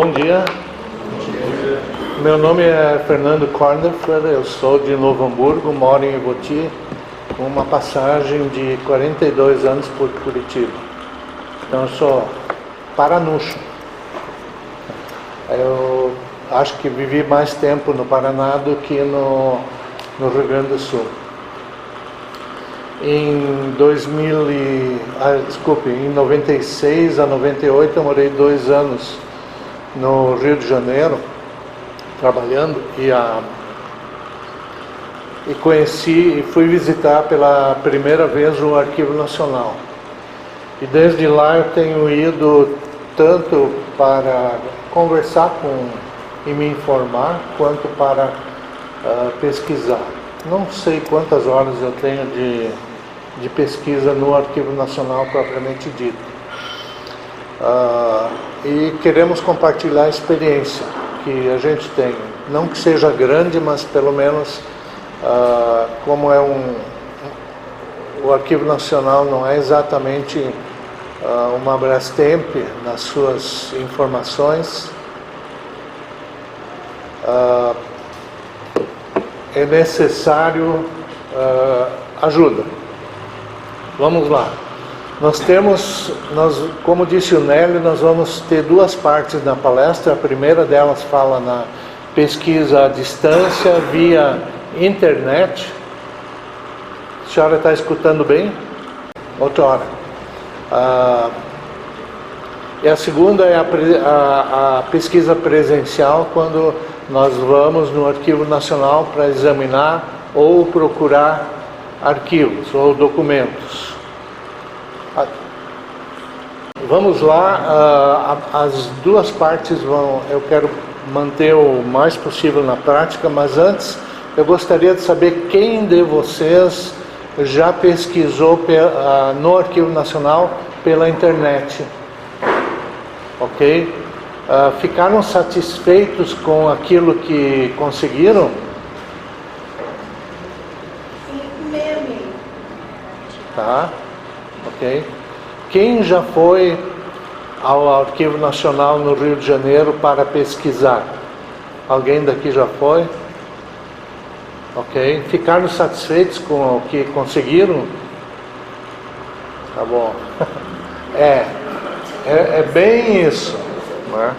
Bom dia, meu nome é Fernando Kornhofer, eu sou de Novo Hamburgo, moro em Ivoti, com uma passagem de 42 anos por Curitiba. Então eu sou paranucho. Eu acho que vivi mais tempo no Paraná do que no Rio Grande do Sul. Em 96 a 98 eu morei 2 anos no Rio de Janeiro, trabalhando, e conheci e fui visitar pela primeira vez o Arquivo Nacional. E desde lá eu tenho ido tanto para conversar e me informar, quanto para pesquisar. Não sei quantas horas eu tenho de pesquisa no Arquivo Nacional propriamente dito. E queremos compartilhar a experiência que a gente tem. Não que seja grande, mas pelo menos como é o Arquivo Nacional não é exatamente uma Brastemp nas suas informações, é necessário ajuda. Vamos lá. Como disse o Nélio, nós vamos ter 2 partes na palestra. A primeira delas fala na pesquisa à distância via internet. A senhora está escutando bem? Outra hora. E a segunda é a pesquisa presencial, quando nós vamos no Arquivo Nacional para examinar ou procurar arquivos ou documentos. Vamos lá, as 2 partes eu quero manter o mais possível na prática, mas antes eu gostaria de saber quem de vocês já pesquisou no Arquivo Nacional pela internet, ok? Ficaram satisfeitos com aquilo que conseguiram? Tá, ok. Quem já foi ao Arquivo Nacional no Rio de Janeiro para pesquisar? Alguém daqui já foi? Ok. Ficaram satisfeitos com o que conseguiram? Tá bom. É bem isso, né?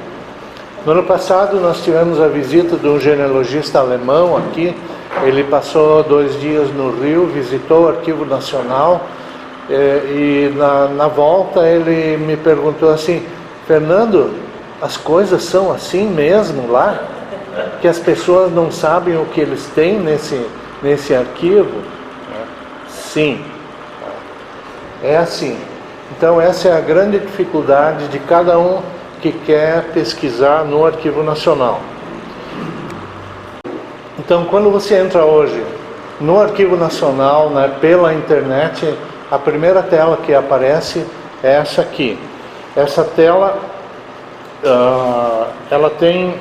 No ano passado nós tivemos a visita de um genealogista alemão aqui. Ele passou 2 dias no Rio, visitou o Arquivo Nacional. E na volta ele me perguntou assim: Fernando, as coisas são assim mesmo lá? Que as pessoas não sabem o que eles têm nesse arquivo? Sim, é assim. Então essa é a grande dificuldade de cada um que quer pesquisar no Arquivo Nacional. Então quando você entra hoje no Arquivo Nacional, né, pela internet, a primeira tela que aparece é essa aqui. Essa tela, ela tem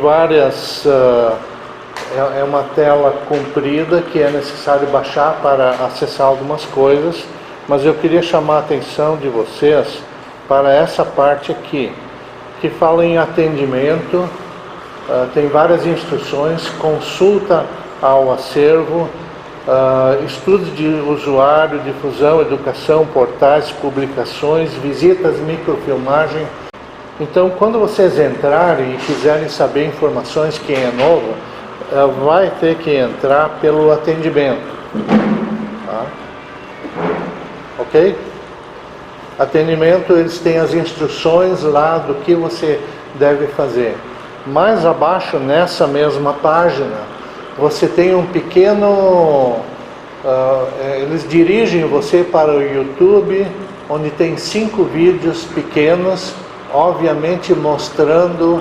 várias... é uma tela comprida que é necessário baixar para acessar algumas coisas, mas eu queria chamar a atenção de vocês para essa parte aqui, que fala em atendimento. Tem várias instruções: consulta ao acervo, estudos de usuário, difusão, educação, portais, publicações, visitas, microfilmagem. Então, quando vocês entrarem e quiserem saber informações, quem é novo, vai ter que entrar pelo atendimento. Tá? Ok? Atendimento, eles têm as instruções lá do que você deve fazer. Mais abaixo, nessa mesma página, você tem um pequeno... eles dirigem você para o YouTube, onde tem 5 vídeos pequenos, obviamente mostrando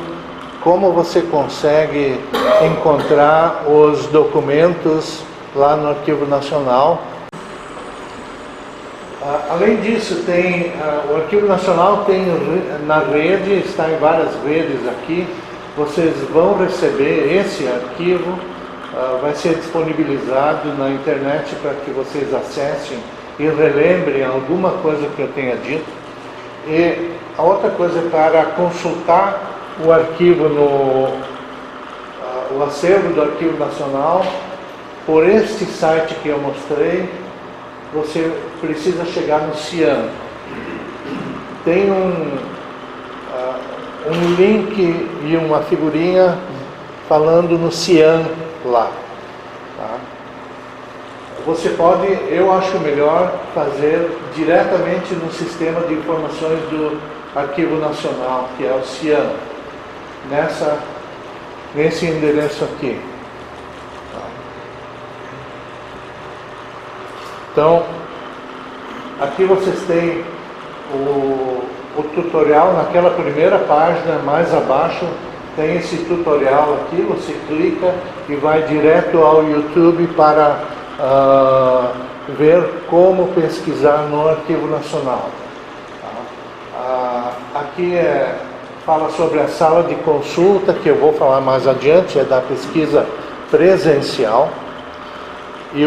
como você consegue encontrar os documentos lá no Arquivo Nacional. Além disso, o Arquivo Nacional tem na rede, está em várias redes aqui. Vocês vão receber esse arquivo, vai ser disponibilizado na internet para que vocês acessem e relembrem alguma coisa que eu tenha dito. E a outra coisa é para consultar o arquivo o acervo do Arquivo Nacional, por este site que eu mostrei, você precisa chegar no CIAN. Tem um link e uma figurinha falando no CIAN lá. Tá? Você pode, eu acho melhor fazer diretamente no Sistema de Informações do Arquivo Nacional, que é o CIAN, nesse endereço aqui. Tá? Então, aqui vocês têm o tutorial. Naquela primeira página, mais abaixo, tem esse tutorial aqui. Você clica e vai direto ao YouTube para ver como pesquisar no Arquivo Nacional. Tá? Aqui fala sobre a sala de consulta, que eu vou falar mais adiante, é da pesquisa presencial. E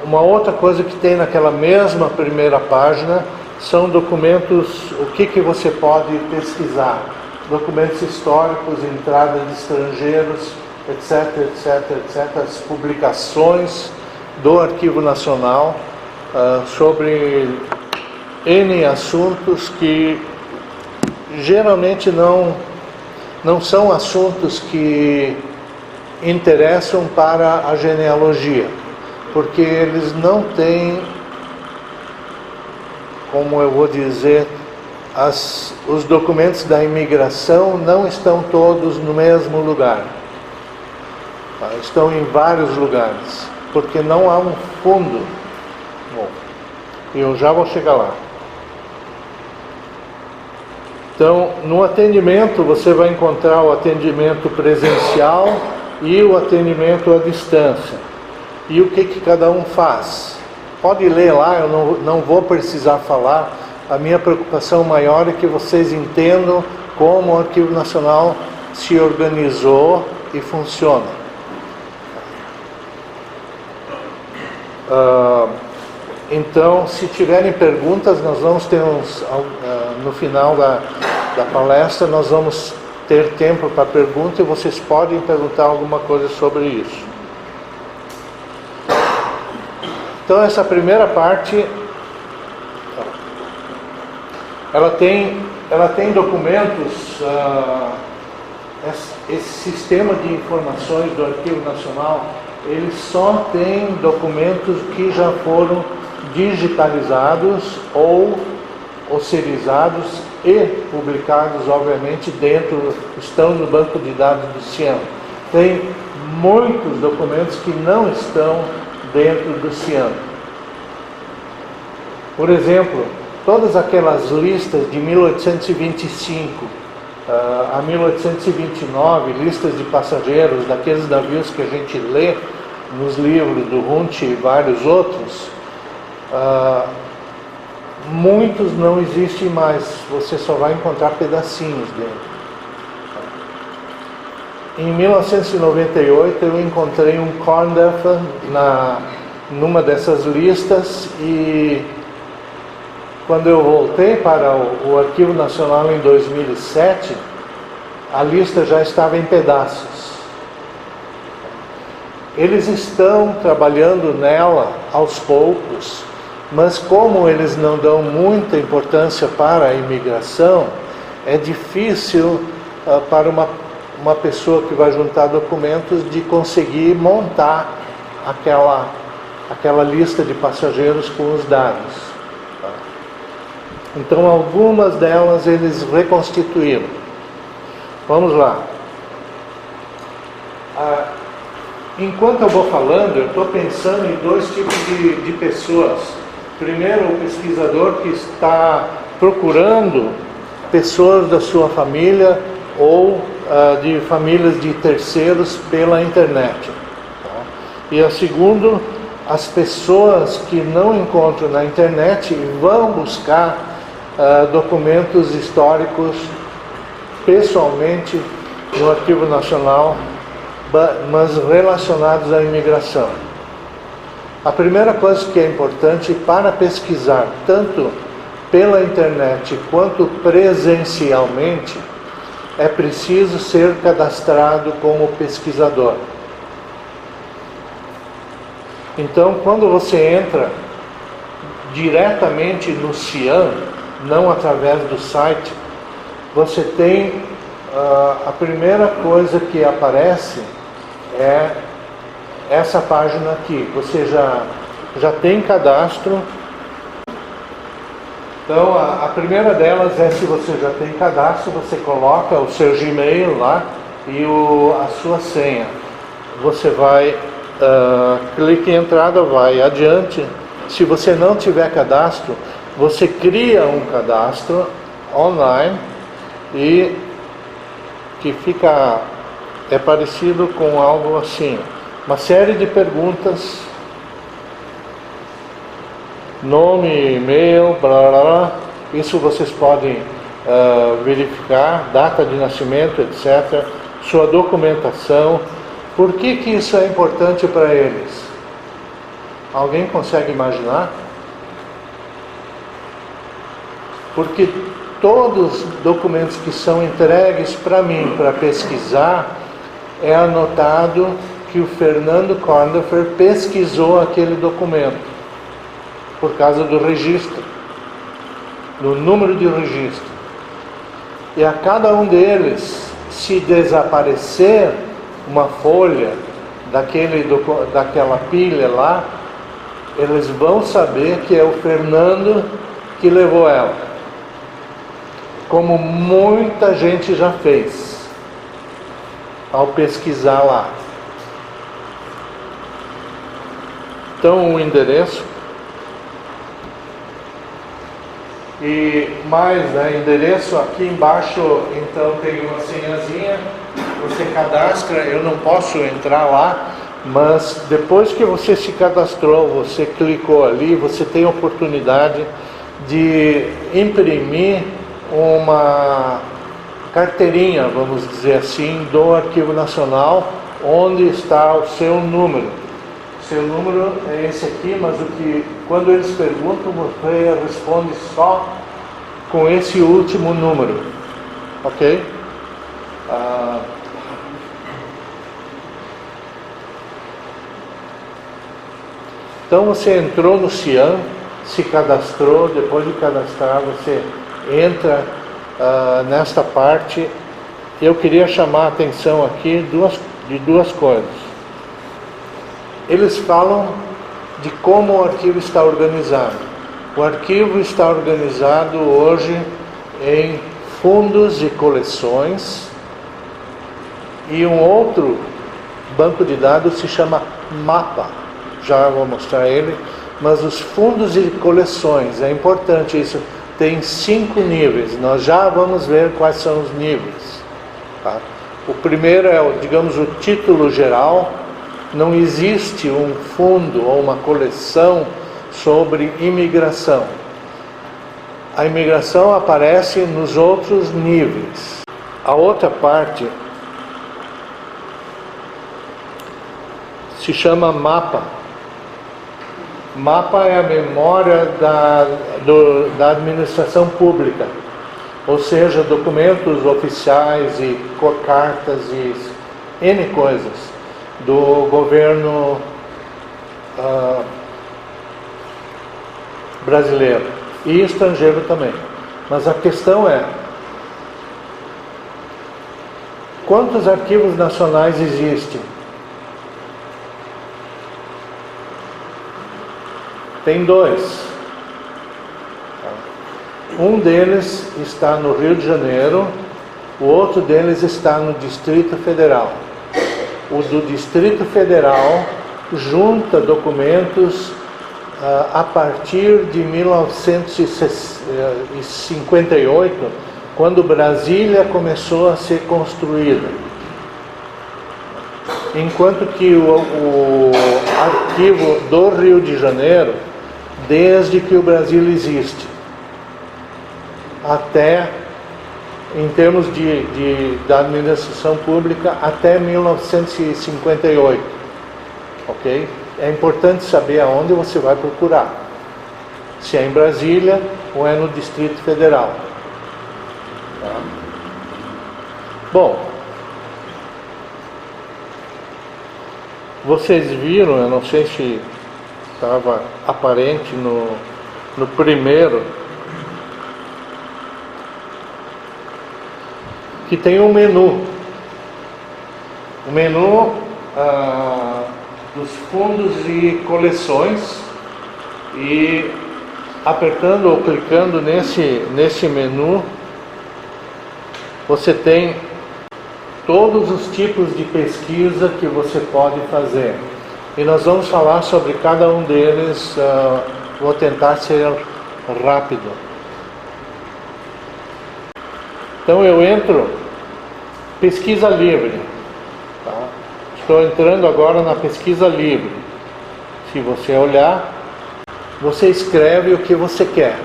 uma outra coisa que tem naquela mesma primeira página são documentos, o que você pode pesquisar. Documentos históricos, entrada de estrangeiros, etc, etc, etc. As publicações do Arquivo Nacional sobre N assuntos que geralmente não são assuntos que interessam para a genealogia, porque eles não têm, como eu vou dizer, os documentos da imigração não estão todos no mesmo lugar. Tá? Estão em vários lugares, porque não há um fundo. Bom, eu já vou chegar lá. Então, no atendimento, você vai encontrar o atendimento presencial e o atendimento à distância. E o que cada um faz? Pode ler lá, eu não vou precisar falar. A minha preocupação maior é que vocês entendam como o Arquivo Nacional se organizou e funciona. Então, se tiverem perguntas, nós vamos ter no final da palestra, nós vamos ter tempo para pergunta e vocês podem perguntar alguma coisa sobre isso. Então, essa primeira parte, ela tem documentos, esse sistema de informações do Arquivo Nacional, ele só tem documentos que já foram digitalizados ou osserizados e publicados, obviamente, estão no banco de dados do CIAN. Tem muitos documentos que não estão dentro do CIAN. Por exemplo, todas aquelas listas de 1825 a 1829, listas de passageiros daqueles navios que a gente lê nos livros do Hunt e vários outros, muitos não existem mais, você só vai encontrar pedacinhos dentro. Em 1998 eu encontrei um Korndorfer numa dessas listas, e quando eu voltei para o Arquivo Nacional em 2007, a lista já estava em pedaços. Eles estão trabalhando nela aos poucos, mas como eles não dão muita importância para a imigração, é difícil para uma pessoa que vai juntar documentos de conseguir montar aquela lista de passageiros com os dados. Então, algumas delas eles reconstituíram. Vamos lá. Enquanto eu vou falando, eu estou pensando em dois tipos de pessoas. Primeiro, o pesquisador que está procurando pessoas da sua família ou de famílias de terceiros pela internet. Tá? E a segundo, as pessoas que não encontram na internet vão buscar documentos históricos pessoalmente no Arquivo Nacional, mas relacionados à imigração. A primeira coisa que é importante para pesquisar tanto pela internet quanto presencialmente, é preciso ser cadastrado como pesquisador. Então, quando você entra diretamente no CIAN, não através do site, você tem a primeira coisa que aparece é essa página aqui. Você já tem cadastro. Então, a primeira delas é, se você já tem cadastro, você coloca o seu Gmail lá e a sua senha. Você vai, clica em entrada, vai adiante. Se você não tiver cadastro, você cria um cadastro online e que é parecido com algo assim. Uma série de perguntas, nome, e-mail, blá, blá, blá. Isso vocês podem verificar, data de nascimento, etc. Sua documentação. Por que isso é importante para eles? Alguém consegue imaginar? Porque todos os documentos que são entregues para mim, para pesquisar, é anotado que o Fernando Kornhofer pesquisou aquele documento, por causa do registro, do número de registro. E a cada um deles, se desaparecer uma folha daquela pilha lá, eles vão saber que é o Fernando que levou ela. Como muita gente já fez ao pesquisar lá. Então, o endereço. E mais, endereço aqui embaixo, então tem uma senhazinha, você cadastra. Eu não posso entrar lá, mas depois que você se cadastrou, você clicou ali, você tem a oportunidade de imprimir uma carteirinha, vamos dizer assim, do Arquivo Nacional, onde está o seu número. Seu número é esse aqui, mas quando eles perguntam, você responde só com esse último número, ok? Então você entrou no CIAN, se cadastrou. Depois de cadastrar, você entra nesta parte. Eu queria chamar a atenção aqui de duas coisas. Eles falam de como o arquivo está organizado. O arquivo está organizado hoje em fundos e coleções, e um outro banco de dados se chama MAPA. Já vou mostrar ele. Mas os fundos e coleções, é importante isso, tem 5 níveis. Nós já vamos ver quais são os níveis. Tá? O primeiro é, digamos, o título geral. Não existe um fundo ou uma coleção sobre imigração. A imigração aparece nos outros níveis. A outra parte se chama MAPA. MAPA é a memória da administração pública, ou seja, documentos oficiais e cartas e N coisas do governo brasileiro e estrangeiro também. Mas a questão é: quantos arquivos nacionais existem? Tem 2. Um deles está no Rio de Janeiro, o outro deles está no Distrito Federal. O do Distrito Federal junta documentos a partir de 1958, quando Brasília começou a ser construída. Enquanto que o arquivo do Rio de Janeiro, desde que o Brasil existe, até, em termos da administração pública, até 1958, ok? É importante saber aonde você vai procurar. Se é em Brasília, ou é no Distrito Federal. Tá? Bom, vocês viram, eu não sei se estava aparente no primeiro, que tem um menu. O menu dos fundos e coleções, e apertando ou clicando nesse menu, você tem todos os tipos de pesquisa que você pode fazer. E nós vamos falar sobre cada um deles, vou tentar ser rápido. Então eu entro, pesquisa livre. Tá? Estou entrando agora na pesquisa livre. Se você olhar, você escreve o que você quer.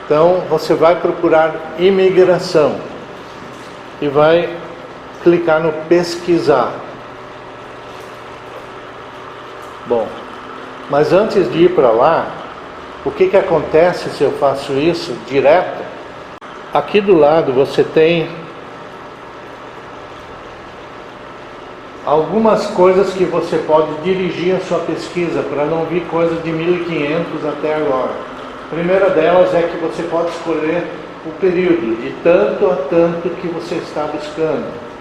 Então você vai procurar imigração e vai clicar no pesquisar. Bom, mas antes de ir para lá, o que acontece se eu faço isso direto? Aqui do lado você tem algumas coisas que você pode dirigir a sua pesquisa, para não vir coisa de 1500 até agora. A primeira delas é que você pode escolher o período, de tanto a tanto que você está buscando.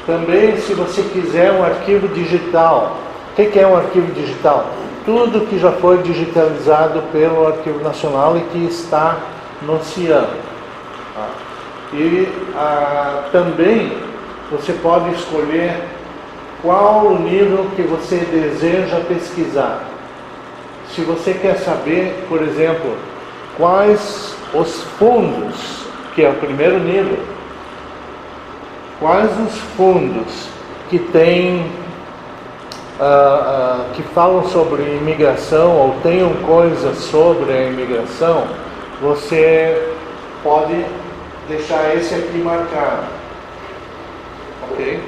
Também, se você quiser um arquivo digital. O que é um arquivo digital? Tudo que já foi digitalizado pelo Arquivo Nacional e que está no CIAM. E também você pode escolher qual o nível que você deseja pesquisar. Se você quer saber, por exemplo, quais os fundos, que é o primeiro nível, quais os fundos que tem, que falam sobre imigração ou tenham coisas sobre a imigração, você pode deixar esse aqui marcado, ok?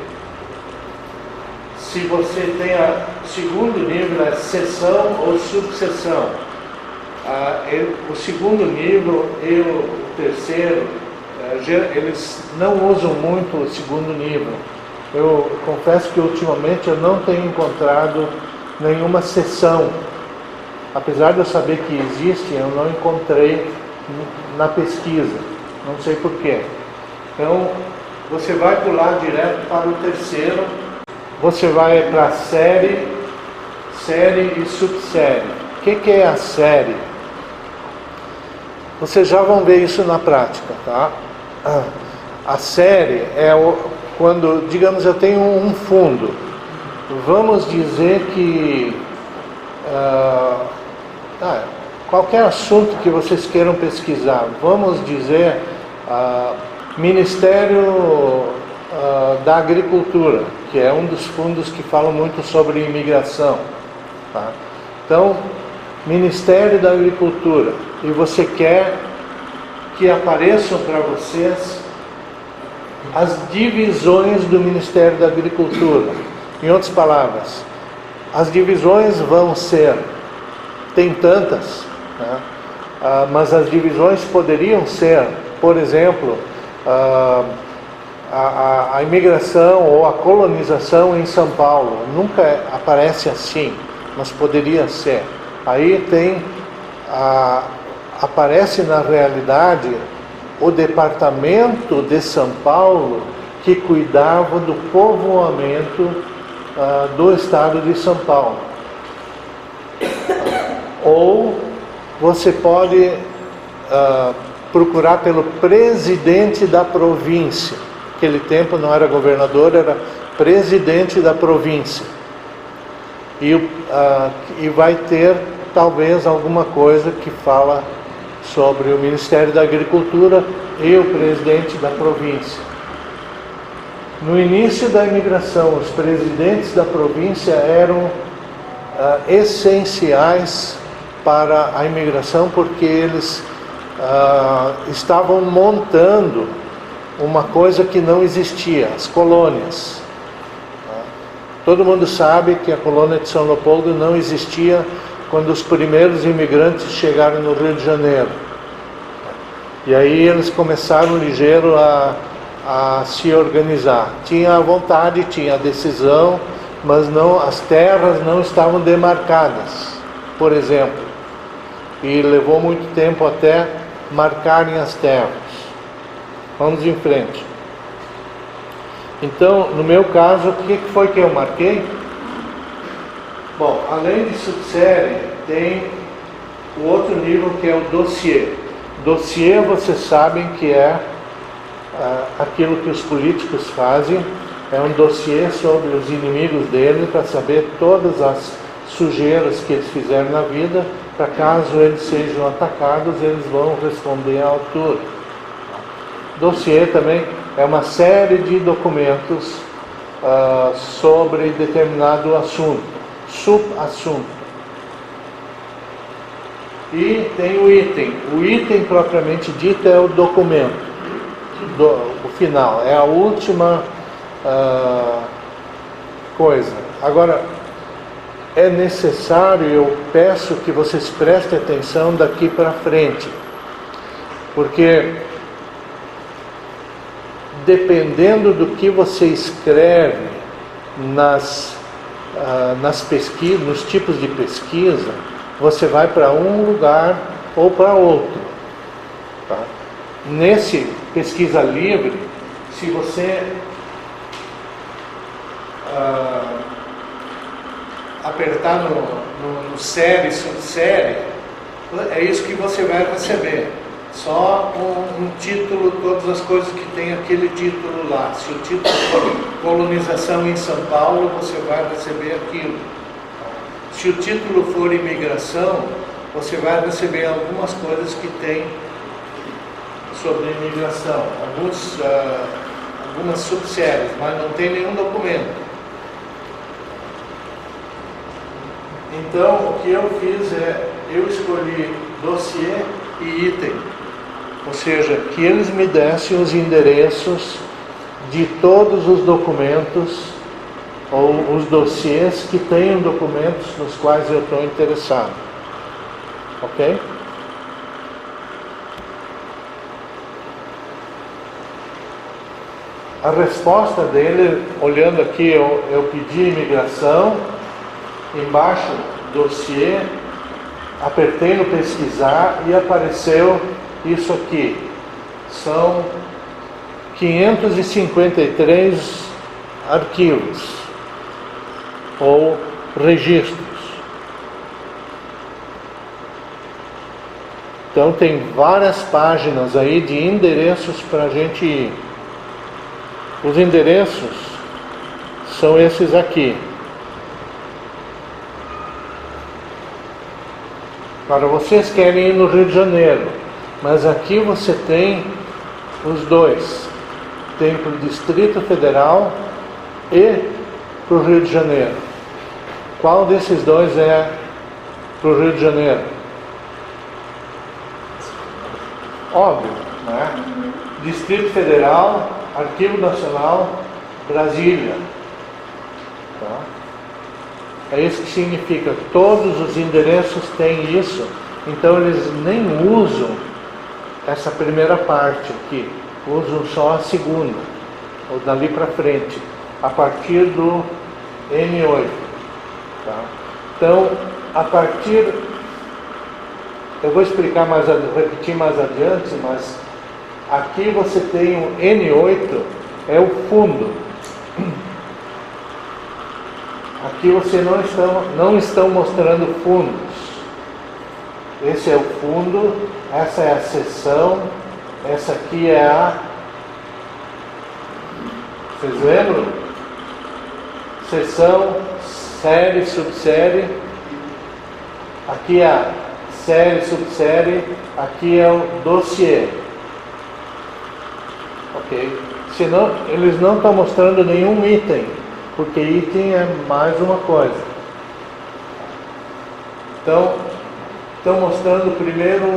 Se você tem o segundo nível, é seção ou subseção. O segundo nível e o terceiro, eles não usam muito o segundo nível. Eu confesso que ultimamente eu não tenho encontrado nenhuma seção. Apesar de eu saber que existe, eu não encontrei na pesquisa. Não sei porquê. Então, você vai pular direto para o terceiro. Você vai para série e subsérie. O que é a série? Vocês já vão ver isso na prática, tá? A série é quando, digamos, eu tenho um fundo. Vamos dizer que qualquer assunto que vocês queiram pesquisar, vamos dizer Ministério da Agricultura, que é um dos fundos que falam muito sobre imigração, tá? Então, Ministério da Agricultura, e você quer que apareçam para vocês as divisões do Ministério da Agricultura. Em outras palavras, as divisões vão ser, tem tantas, né? Mas as divisões poderiam ser, por exemplo, a imigração ou a colonização em São Paulo. Nunca aparece assim, mas poderia ser. Aí tem, aparece na realidade o departamento de São Paulo que cuidava do povoamento do estado de São Paulo. Ou você pode procurar pelo presidente da província. Naquele tempo não era governador, era presidente da província. E vai ter talvez alguma coisa que fala sobre o Ministério da Agricultura e o presidente da província. No início da imigração, os presidentes da província eram essenciais para a imigração, porque eles estavam montando uma coisa que não existia, as colônias. Todo mundo sabe que a colônia de São Leopoldo não existia quando os primeiros imigrantes chegaram no Rio de Janeiro. E aí eles começaram ligeiro a se organizar. Tinha a vontade, tinha a decisão, mas não, as terras não estavam demarcadas, por exemplo. E levou muito tempo até marcarem as terras. Vamos em frente. Então, no meu caso, o que foi que eu marquei? Bom, além de subsérie, tem o outro nível que é o dossiê. Dossiê, vocês sabem que é aquilo que os políticos fazem, é um dossiê sobre os inimigos dele, para saber todas as sujeiras que eles fizeram na vida, para caso eles sejam atacados, eles vão responder à altura. Dossiê também é uma série de documentos sobre determinado assunto, subassunto. E tem o item. O item propriamente dito é o documento, o final, é a última coisa. Agora, é necessário, eu peço que vocês prestem atenção daqui para frente, porque dependendo do que você escreve nas pesquisas, nos tipos de pesquisa, você vai para um lugar ou para outro. Tá? Nesse pesquisa livre, se você apertar no série, subsérie, é isso que você vai receber. Só um título, todas as coisas que tem aquele título lá. Se o título for colonização em São Paulo, você vai receber aquilo. Se o título for imigração, você vai receber algumas coisas que tem sobre imigração, algumas subséries, mas não tem nenhum documento. Então, o que eu fiz eu escolhi dossiê e item, ou seja, que eles me dessem os endereços de todos os documentos ou os dossiês que tenham documentos nos quais eu estou interessado. Ok? A resposta dele, olhando aqui, eu pedi imigração, embaixo dossiê, apertei no pesquisar e apareceu isso aqui. São 553 arquivos ou registros. Então tem várias páginas aí de endereços para a gente ir. Os endereços são esses aqui. Para vocês querem ir no Rio de Janeiro, mas aqui você tem os dois. Tem para o Distrito Federal e para o Rio de Janeiro. Qual desses dois é para o Rio de Janeiro? Óbvio, né? Distrito Federal, Arquivo Nacional, Brasília. Tá? É isso que significa. Todos os endereços têm isso. Então eles nem usam essa primeira parte aqui. Usam só a segunda, ou dali para frente, a partir do N8. Tá? Então, a partir... Eu vou explicar repetir mais adiante, mas aqui você tem o N8, é o fundo. Aqui você não estão mostrando fundos. Esse é o fundo, essa é a seção, essa aqui é a... Vocês lembram? Seção, série, subsérie. Aqui é a série, subsérie. Aqui é o dossiê. Ok? Senão, eles não estão mostrando nenhum item, porque item é mais uma coisa. Então, estão mostrando primeiro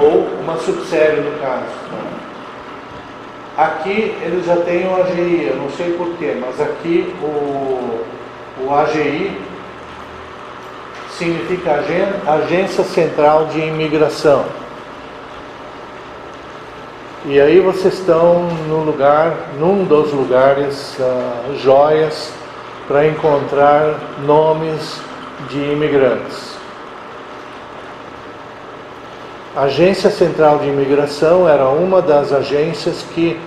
ou uma subsérie no caso. Aqui eles já têm o AGI, eu não sei porquê, mas aqui o AGI significa Agência Central de Imigração. E aí vocês estão num dos lugares joias para encontrar nomes de imigrantes. A Agência Central de Imigração era uma das agências que,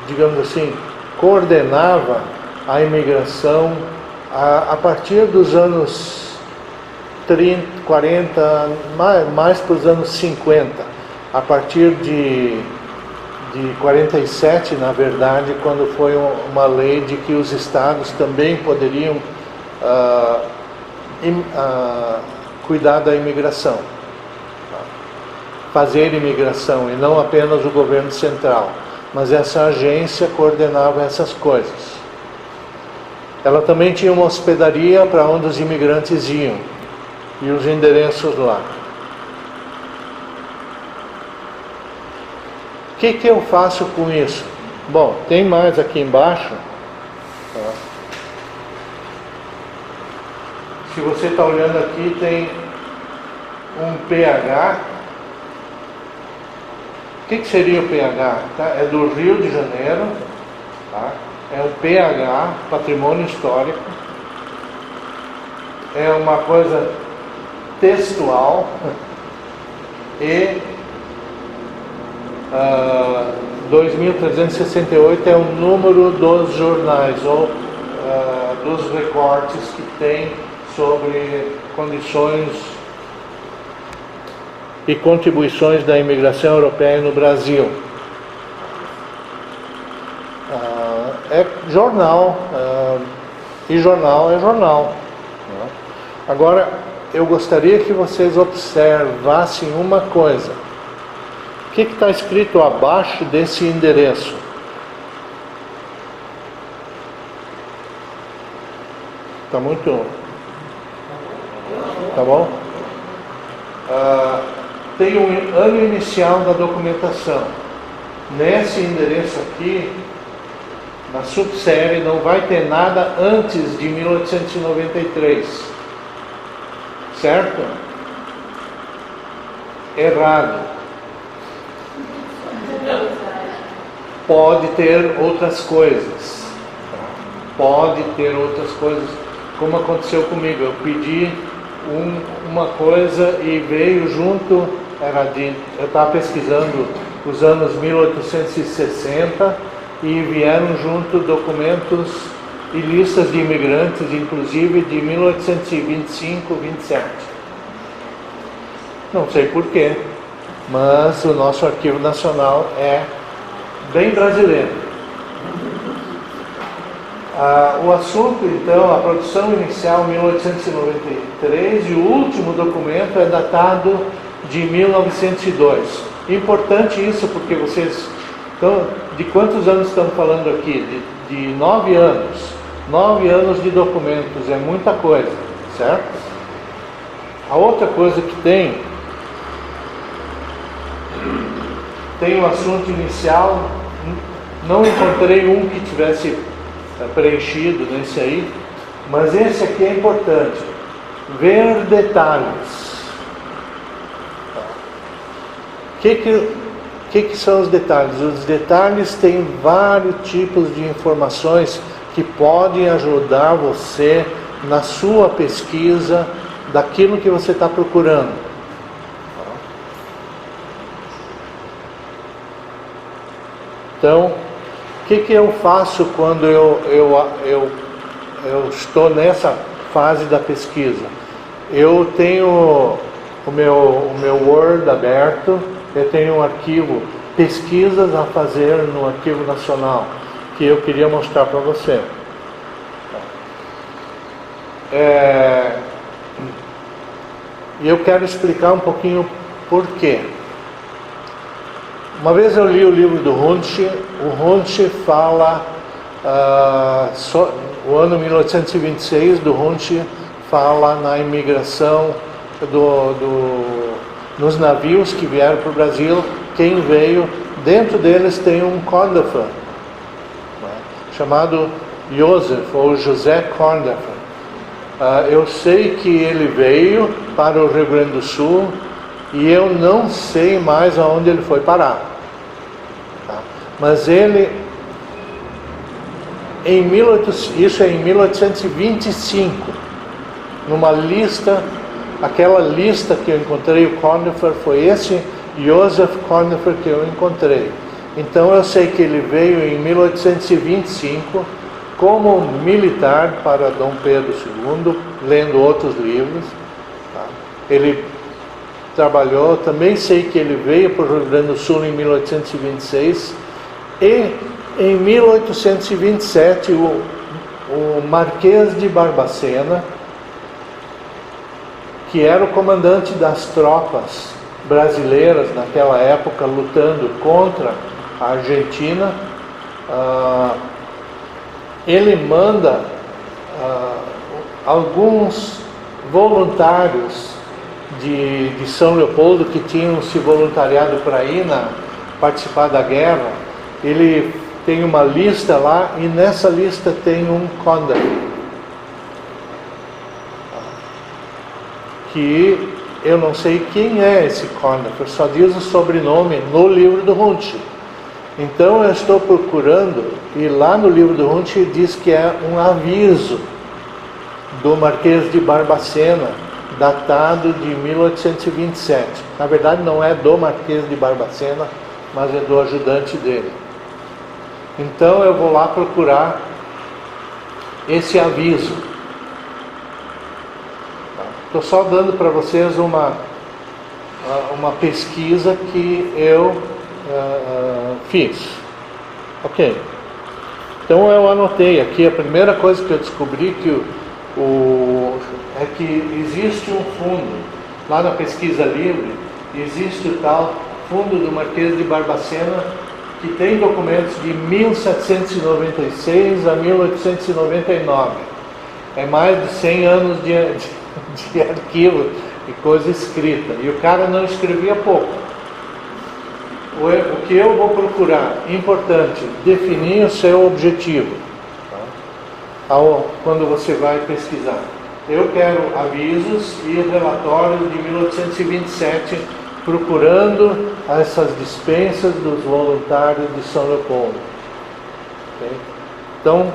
digamos assim, coordenava a imigração a partir dos anos 30, 40, mais para os anos 50. A partir de 47, na verdade, quando foi uma lei de que os estados também poderiam cuidar da imigração, fazer imigração, e não apenas o governo central. Mas essa agência coordenava essas coisas. Ela também tinha uma hospedaria para onde os imigrantes iam, e os endereços lá. O que eu faço com isso? Bom, tem mais aqui embaixo. Se você está olhando aqui, tem um pH. O que seria o pH? Tá? É do Rio de Janeiro. Tá? É o pH, Patrimônio Histórico. É uma coisa textual. E 2368 é o número dos jornais ou dos recortes que tem sobre condições e contribuições da imigração europeia no Brasil. É jornal, e jornal é jornal. Agora, eu gostaria que vocês observassem uma coisa. O que está escrito abaixo desse endereço? Está muito... Tá bom? Tem o ano inicial da documentação. Nesse endereço aqui, na subsérie, não vai ter nada antes de 1893. Certo? Errado. Pode ter outras coisas. Pode ter outras coisas, como aconteceu comigo. Eu pedi uma coisa e veio junto, eu estava pesquisando os anos 1860 e vieram junto documentos e listas de imigrantes, inclusive de 1825, 27. Não sei porquê, mas o nosso Arquivo Nacional é bem brasileiro. O assunto, então, a produção inicial 1893 e o último documento é datado de 1902. Importante isso porque vocês estão... De quantos anos estamos falando aqui? De 9 anos. 9 anos de documentos, é muita coisa, certo? A outra coisa que tem o assunto inicial. Não encontrei um que tivesse preenchido nesse aí, mas esse aqui é importante. Ver detalhes. O que são os detalhes? Os detalhes têm vários tipos de informações que podem ajudar você na sua pesquisa daquilo que você está procurando. Então, o que eu faço quando eu estou nessa fase da pesquisa? Eu tenho o meu Word aberto, eu tenho um arquivo, pesquisas a fazer no Arquivo Nacional, que eu queria mostrar para você. E eu quero explicar um pouquinho por quê. Uma vez eu li o livro do Hundt. O Hundt fala, o ano 1826 do Hundt fala na imigração nos navios que vieram para o Brasil, quem veio dentro deles tem um Kondafer, né, chamado Joseph, ou José Kondafer. Eu sei que ele veio para o Rio Grande do Sul e eu não sei mais aonde ele foi parar. Tá? Mas ele, isso é em 1825, numa lista, aquela lista que eu encontrei, o Kondafer, foi esse Joseph Kondafer que eu encontrei. Então eu sei que ele veio em 1825 como militar para Dom Pedro II, lendo outros livros. Tá? Ele trabalhou, também sei que ele veio para o Rio Grande do Sul em 1826 e em 1827 o Marquês de Barbacena, que era o comandante das tropas brasileiras naquela época, lutando contra a Argentina, ele manda alguns voluntários de São Leopoldo que tinham se voluntariado para ir participar da guerra. Ele tem uma lista lá e nessa lista tem um Kondafer, que eu não sei quem é esse Kondafer, só diz o sobrenome no livro do Runte. Então eu estou procurando, e lá no livro do Runte diz que é um aviso do Marquês de Barbacena, datado de 1827. Na verdade não é do Marquês de Barbacena, mas é do ajudante dele. Então eu vou lá procurar esse aviso. Estou só dando para vocês uma pesquisa que eu fiz. Ok. Então eu anotei aqui, a primeira coisa que eu descobri é que existe um fundo, lá na pesquisa livre, existe o tal fundo do Marquês de Barbacena, que tem documentos de 1796 a 1899. É mais de 100 anos de arquivo e coisa escrita. E o cara não escrevia pouco. O que eu vou procurar, importante, definir o seu objetivo. Tá? Quando você vai pesquisar. Eu quero avisos e relatórios de 1827, procurando essas dispensas dos voluntários de São Leopoldo. Okay? Então,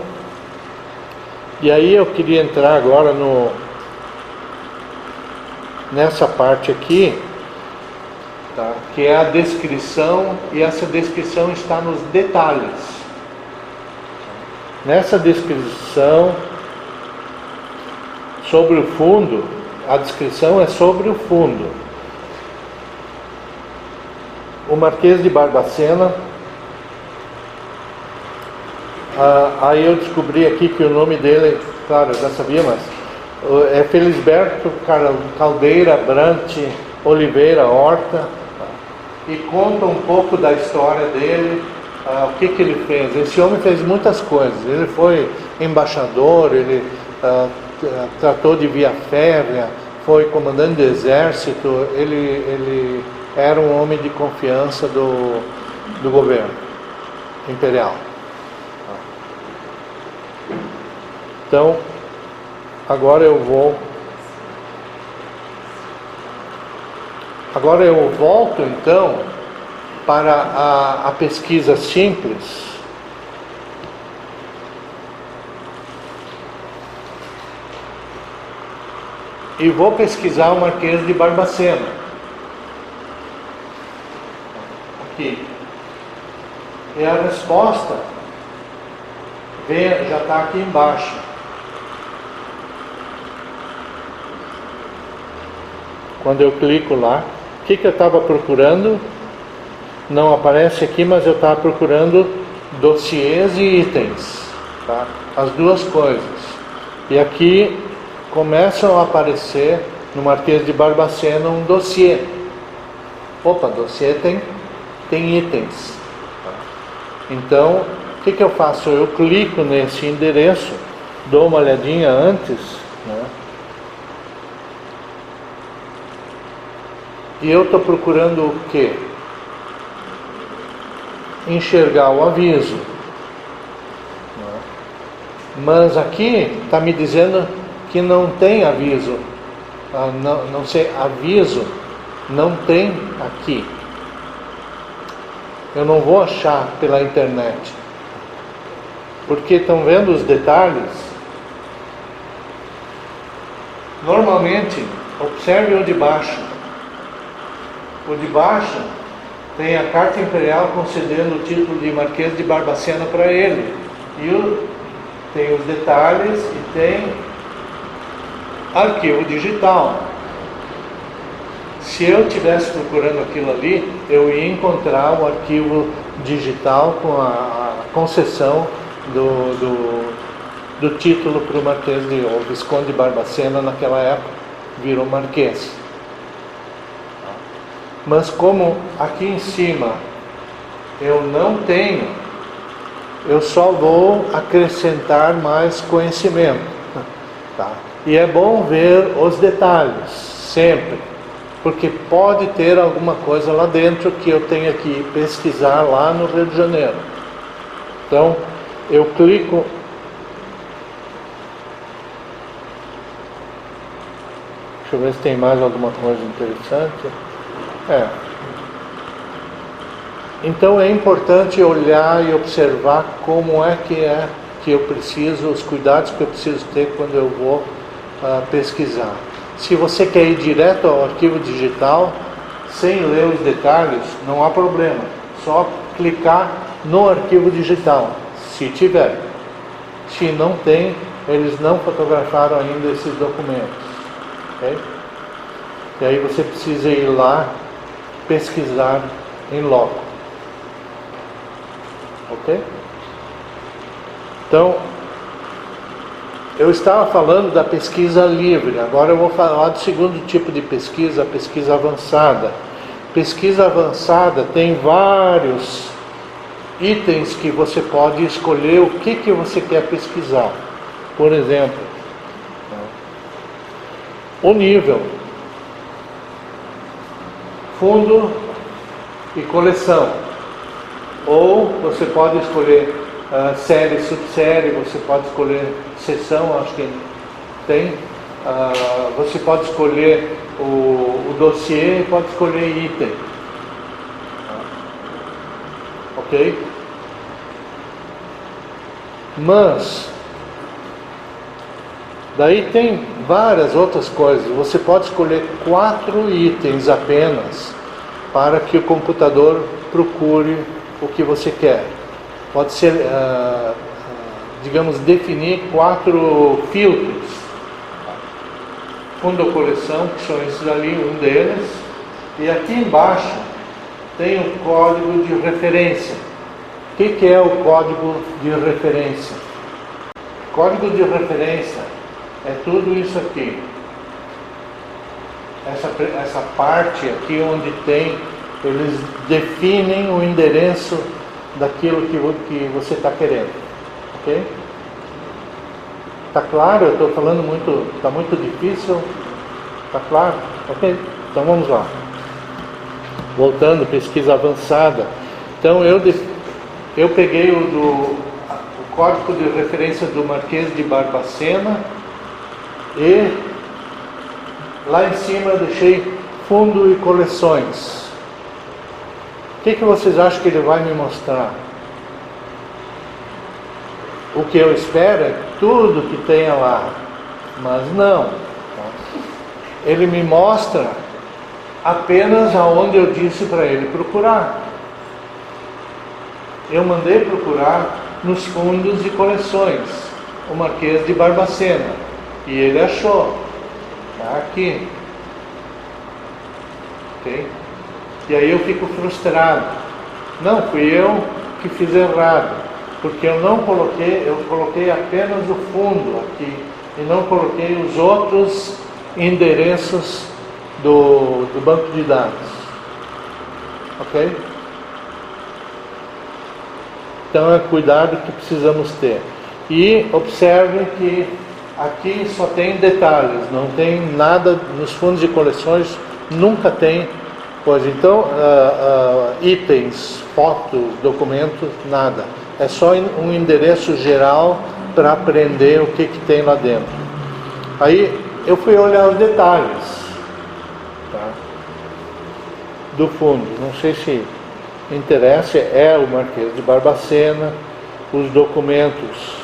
e aí eu queria entrar agora nessa parte aqui, tá? Que é a descrição, e essa descrição está nos detalhes. Nessa descrição sobre o fundo, a descrição é sobre o fundo. O Marquês de Barbacena, aí eu descobri aqui que o nome dele, claro, eu já sabia, mas é Felisberto Caldeira Brant Oliveira Horta, e conta um pouco da história dele, o que ele fez. Esse homem fez muitas coisas. Ele foi embaixador, ele tratou de via férrea, foi comandante do exército, ele era um homem de confiança do governo imperial. Então, agora eu volto então para a pesquisa simples. E vou pesquisar o Marquês de Barbacena. Aqui. E a resposta já está aqui embaixo. Quando eu clico lá, o que eu estava procurando? Não aparece aqui, mas eu estava procurando dossiês e itens, tá? As duas coisas. E aqui começam a aparecer no Marquês de Barbacena um dossiê. Opa, dossiê tem itens. Tá? Então, o que eu faço? Eu clico nesse endereço, dou uma olhadinha antes, né? E eu estou procurando o quê? enxergar o aviso. Mas aqui está me dizendo que não tem aviso. Não sei, aviso não tem aqui. Eu não vou achar pela internet. Porque estão vendo os detalhes? Normalmente, observe o de baixo. O de baixo tem a carta imperial concedendo o título de Marquês de Barbacena para ele. Tem os detalhes e tem arquivo digital. Se eu estivesse procurando aquilo ali, eu ia encontrar o arquivo digital com a concessão do título para o Marquês ou Visconde de Barbacena. Naquela época virou Marquês. Mas como aqui em cima eu não tenho, eu só vou acrescentar mais conhecimento, tá? E é bom ver os detalhes sempre, porque pode ter alguma coisa lá dentro que eu tenha que pesquisar lá no Rio de Janeiro. Então eu clico. Deixa eu ver se tem mais alguma coisa interessante. Então é importante olhar e observar como é que eu preciso, os cuidados que eu preciso ter quando eu vou pesquisar. Se você quer ir direto ao arquivo digital, sem ler os detalhes, não há problema. Só clicar no arquivo digital, se tiver. Se não tem, eles não fotografaram ainda esses documentos. Okay? E aí você precisa ir lá pesquisar em loco. Ok? Então, eu estava falando da pesquisa livre, agora eu vou falar do segundo tipo de pesquisa, a pesquisa avançada. Pesquisa avançada tem vários itens que você pode escolher o que você quer pesquisar. Por exemplo, o nível, fundo e coleção. Ou você pode escolher série, subsérie, você pode escolher seção, acho que tem. Você pode escolher o dossiê, pode escolher item. Ok? Mas daí tem várias outras coisas. Você pode escolher 4 itens apenas para que o computador procure o que você quer. Pode ser, digamos, definir 4 filtros. Fundo ou coleção, que são esses ali, um deles. E aqui embaixo tem o código de referência. O que é o código de referência? Código de referência é tudo isso aqui. Essa parte aqui onde tem, eles definem o endereço daquilo que você está querendo. Ok? Está claro? Eu estou falando muito, está muito difícil? Está claro? Ok? Então vamos lá. Voltando, pesquisa avançada. Então eu peguei o código de referência do Marquês de Barbacena e lá em cima eu deixei fundo e coleções. O que vocês acham que ele vai me mostrar? O que eu espero é tudo que tenha lá, mas não. Ele me mostra apenas aonde eu disse para ele procurar. Eu mandei procurar nos fundos e coleções, o Marquês de Barbacena, e ele achou. Está aqui. Ok? E aí eu fico frustrado. Não, fui eu que fiz errado, porque eu coloquei apenas o fundo aqui e não coloquei os outros endereços do banco de dados. Ok? Então é cuidado que precisamos ter. E observe que aqui só tem detalhes, não tem nada nos fundos de coleções, nunca tem Pois então, itens, fotos, documentos, nada. É só um endereço geral para aprender o que tem lá dentro. Aí eu fui olhar os detalhes, tá, do fundo. Não sei se interessa, é o Marquês de Barbacena. Os documentos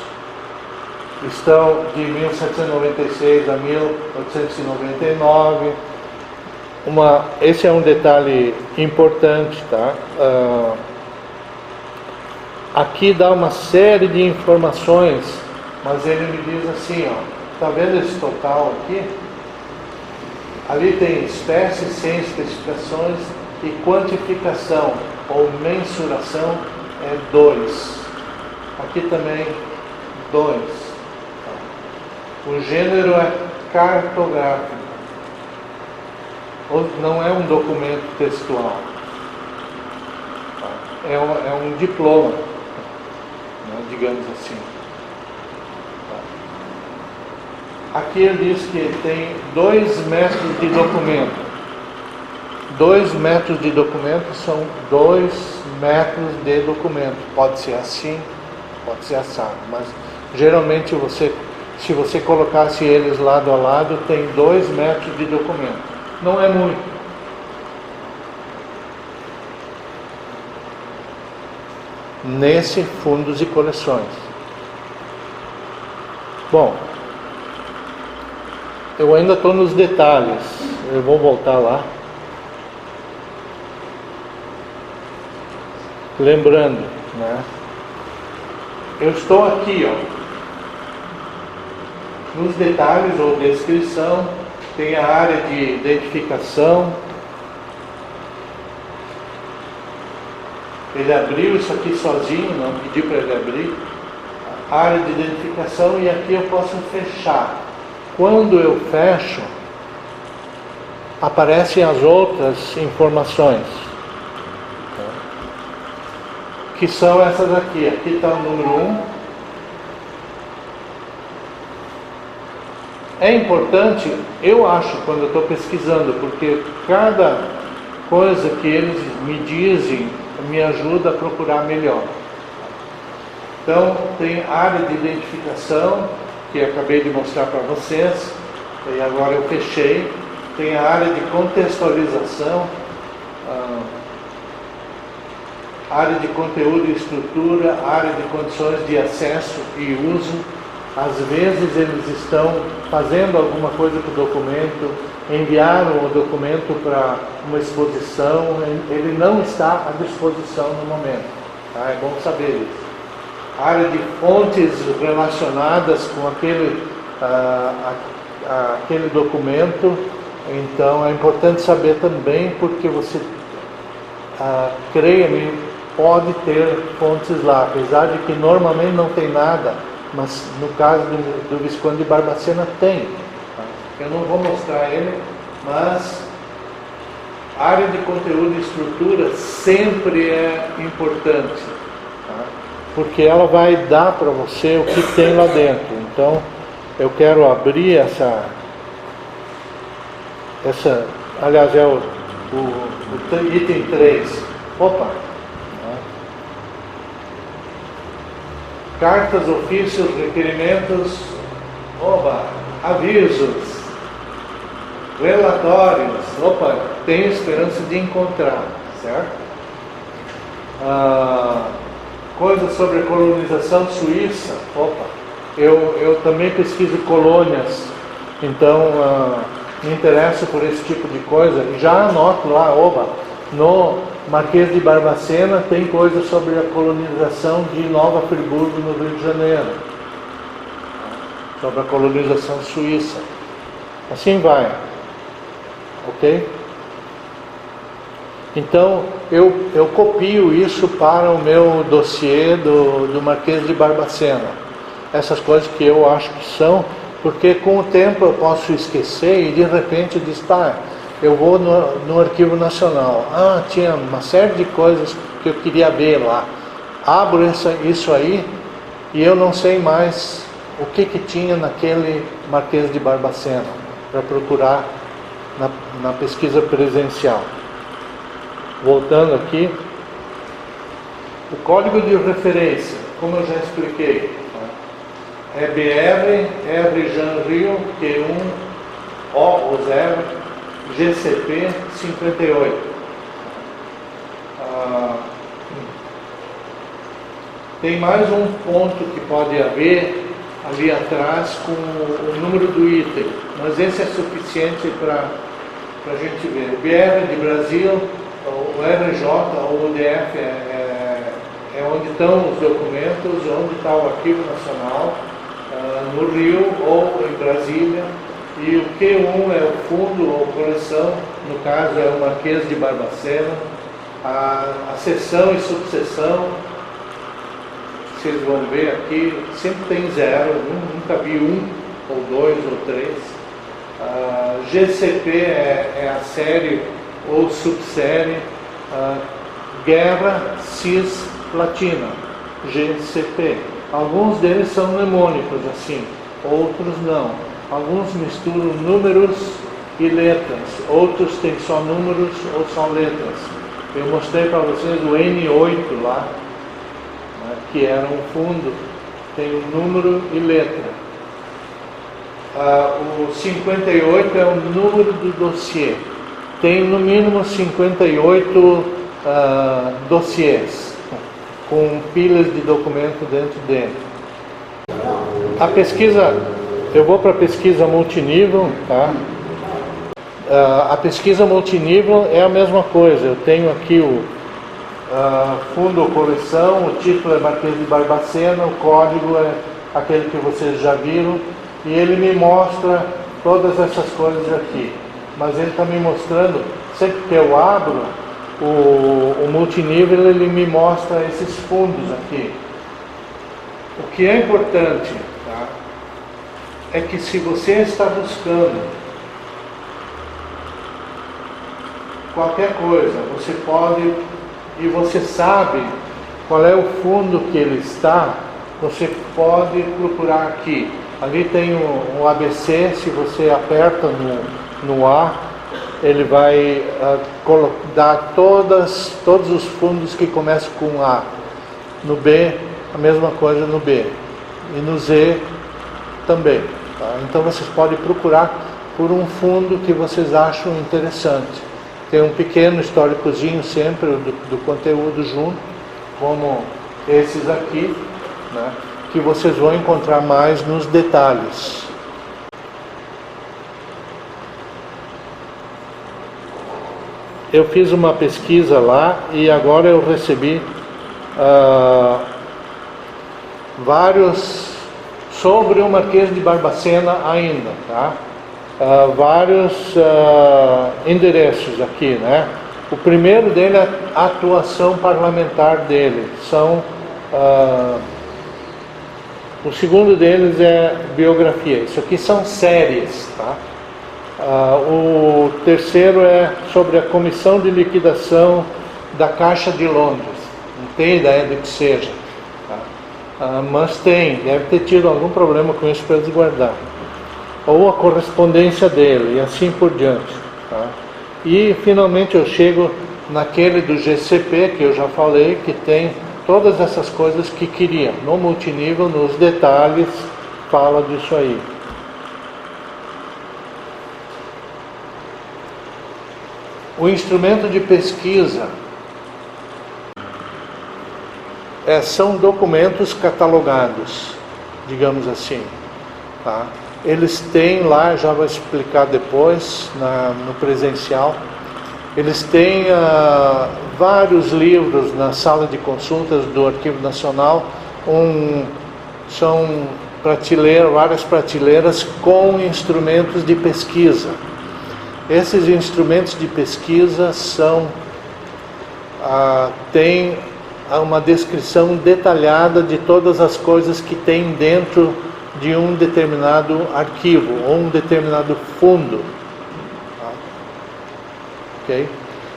estão de 1796 a 1899. Esse é um detalhe importante, tá? Aqui dá uma série de informações, mas ele me diz assim, ó, tá vendo esse total aqui? Ali tem espécies sem especificações e quantificação ou mensuração é 2. Aqui também 2. O gênero é cartográfico. Não é um documento textual. É um diploma, né, digamos assim. Aqui ele diz que tem 2 metros de documento. 2 metros de documento são 2 metros de documento. Pode ser assim, pode ser assado, mas geralmente se você colocasse eles lado a lado, tem 2 metros de documento. Não é muito. Nesse fundos e coleções. Bom, eu ainda estou nos detalhes. Eu vou voltar lá. Lembrando, né? Eu estou aqui, ó, nos detalhes ou descrição. Tem a área de identificação. Ele abriu isso aqui sozinho, não pedi para ele abrir. A área de identificação, e aqui eu posso fechar. Quando eu fecho, aparecem as outras informações, que são essas aqui. Aqui está o número 1. É importante, eu acho, quando eu estou pesquisando, porque cada coisa que eles me dizem me ajuda a procurar melhor. Então, tem área de identificação, que eu acabei de mostrar para vocês, e agora eu fechei. Tem a área de contextualização, área de conteúdo e estrutura, área de condições de acesso e uso. Às vezes eles estão fazendo alguma coisa com o documento, enviaram o documento para uma exposição, ele não está à disposição no momento. Tá? É bom saber isso. Área de fontes relacionadas com aquele documento, então é importante saber também, porque você, creia-me, pode ter fontes lá, apesar de que normalmente não tem nada. Mas no caso do Visconde de Barbacena tem. Eu não vou mostrar ele, mas a área de conteúdo e estrutura sempre é importante, tá? Porque ela vai dar para você o que tem lá dentro. Então, eu quero abrir essa aliás, é o item 3. Opa! Cartas, ofícios, requerimentos, avisos, relatórios, tenho esperança de encontrar, certo? Coisas sobre a colonização suíça, eu também pesquiso colônias, então me interesso por esse tipo de coisa, já anoto lá, no Marquês de Barbacena tem coisas sobre a colonização de Nova Friburgo, no Rio de Janeiro, sobre a colonização suíça. Assim vai, ok? Então eu copio isso para o meu dossiê do Marquês de Barbacena. Essas coisas que eu acho que são, porque com o tempo eu posso esquecer e de repente eu disse, eu vou no Arquivo Nacional. Tinha uma série de coisas que eu queria ver lá. Abro isso aí e eu não sei mais o que tinha naquele Marquês de Barbacena para procurar na pesquisa presencial. Voltando aqui, o código de referência, como eu já expliquei, é BR Jean Rio Q1 O0 GCP 58. Tem mais um ponto que pode haver ali atrás com o número do item, mas esse é suficiente para a gente ver. O BR de Brasil, o RJ ou o DF é onde estão os documentos, onde está o Arquivo Nacional, no Rio ou em Brasília. E o Q1 é o fundo ou coleção, no caso é o Marquês de Barbacena. A seção e subseção, vocês vão ver aqui, sempre tem 0, nunca vi 1, ou 2, ou 3. GCP é a série ou subsérie. Guerra Cisplatina, GCP. Alguns deles são mnemônicos assim, outros não. Alguns misturam números e letras, outros têm só números ou só letras. Eu mostrei para vocês o N8 lá, né, que era um fundo, tem o número e letra. O 58 é o número do dossiê. Tem no mínimo 58 dossiês, com pilhas de documento dentro dele. A pesquisa, eu vou para a pesquisa multinível, tá? A pesquisa multinível é a mesma coisa. Eu tenho aqui o fundo ou coleção, o título é Marquês de Barbacena, o código é aquele que vocês já viram, e ele me mostra todas essas coisas aqui. Mas ele está me mostrando, sempre que eu abro o multinível, ele me mostra esses fundos aqui. O que é importante, tá, é que se você está buscando qualquer coisa, você pode, e você sabe qual é o fundo que ele está, você pode procurar aqui. Ali tem um ABC, se você aperta no A, ele vai dar todos os fundos que começam com A. No B, a mesma coisa no B. E no Z também. Tá? Então vocês podem procurar por um fundo que vocês acham interessante. Tem um pequeno históricozinho sempre do conteúdo junto, como esses aqui, né, que vocês vão encontrar mais nos detalhes. Eu fiz uma pesquisa lá e agora eu recebi vários sobre o Marquês de Barbacena ainda, tá? Vários endereços aqui, né? O primeiro dele é a atuação parlamentar dele. O segundo deles é biografia. Isso aqui são séries, tá? O terceiro é sobre a Comissão de Liquidação da Caixa de Londres. Não tenho ideia do que seja, tá? Mas deve ter tido algum problema com isso para eles guardar. Ou a correspondência dele, e assim por diante. Tá? E finalmente eu chego naquele do GCP, que eu já falei, que tem todas essas coisas que queria. No multinível, nos detalhes, fala disso aí. O instrumento de pesquisa são documentos catalogados, digamos assim. Tá? Eles têm lá, já vou explicar depois, no presencial, eles têm vários livros na sala de consultas do Arquivo Nacional, são várias prateleiras com instrumentos de pesquisa. Esses instrumentos de pesquisa têm uma descrição detalhada de todas as coisas que tem dentro de um determinado arquivo ou um determinado fundo, tá? Ok?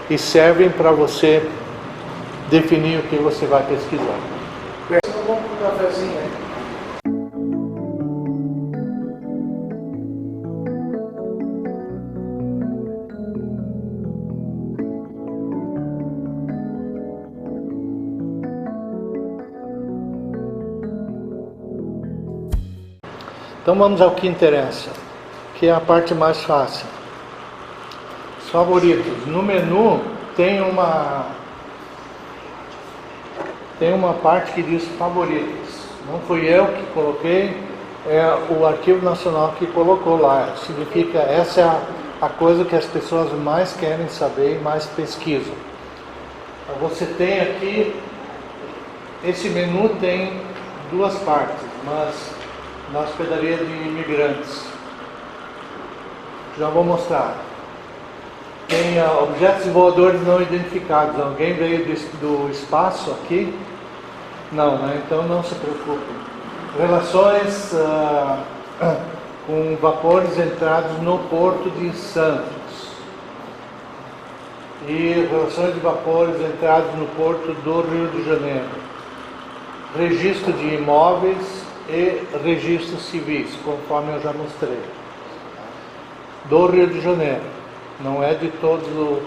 E servem para você definir o que você vai pesquisar. Vamos para um cafezinho aí. Então vamos ao que interessa, que é a parte mais fácil. Os favoritos. No menu tem uma parte que diz favoritos. Não fui eu que coloquei, é o Arquivo Nacional que colocou lá. Significa, essa é a coisa que as pessoas mais querem saber e mais pesquisam. Então, você tem aqui, esse menu tem duas partes, mas na hospedaria de imigrantes. Já vou mostrar. Tem objetos voadores não identificados. Alguém veio do espaço aqui? Não, né? Então não se preocupe. Relações com vapores entrados no Porto de Santos. E relações de vapores entrados no Porto do Rio de Janeiro. Registro de imóveis e registros civis, conforme eu já mostrei. Do Rio de Janeiro, não é de todo o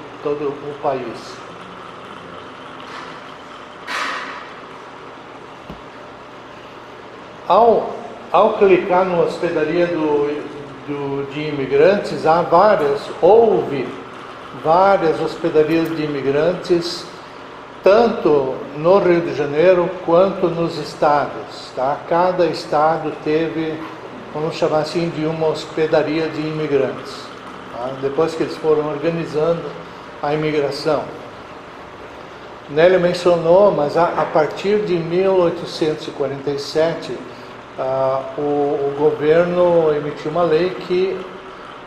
país. Ao clicar no hospedaria de imigrantes, houve várias hospedarias de imigrantes, tanto no Rio de Janeiro quanto nos estados. Tá? Cada estado teve, vamos chamar assim, de uma hospedaria de imigrantes. Tá? Depois que eles foram organizando a imigração. Nélio mencionou, mas a partir de 1847, o governo emitiu uma lei que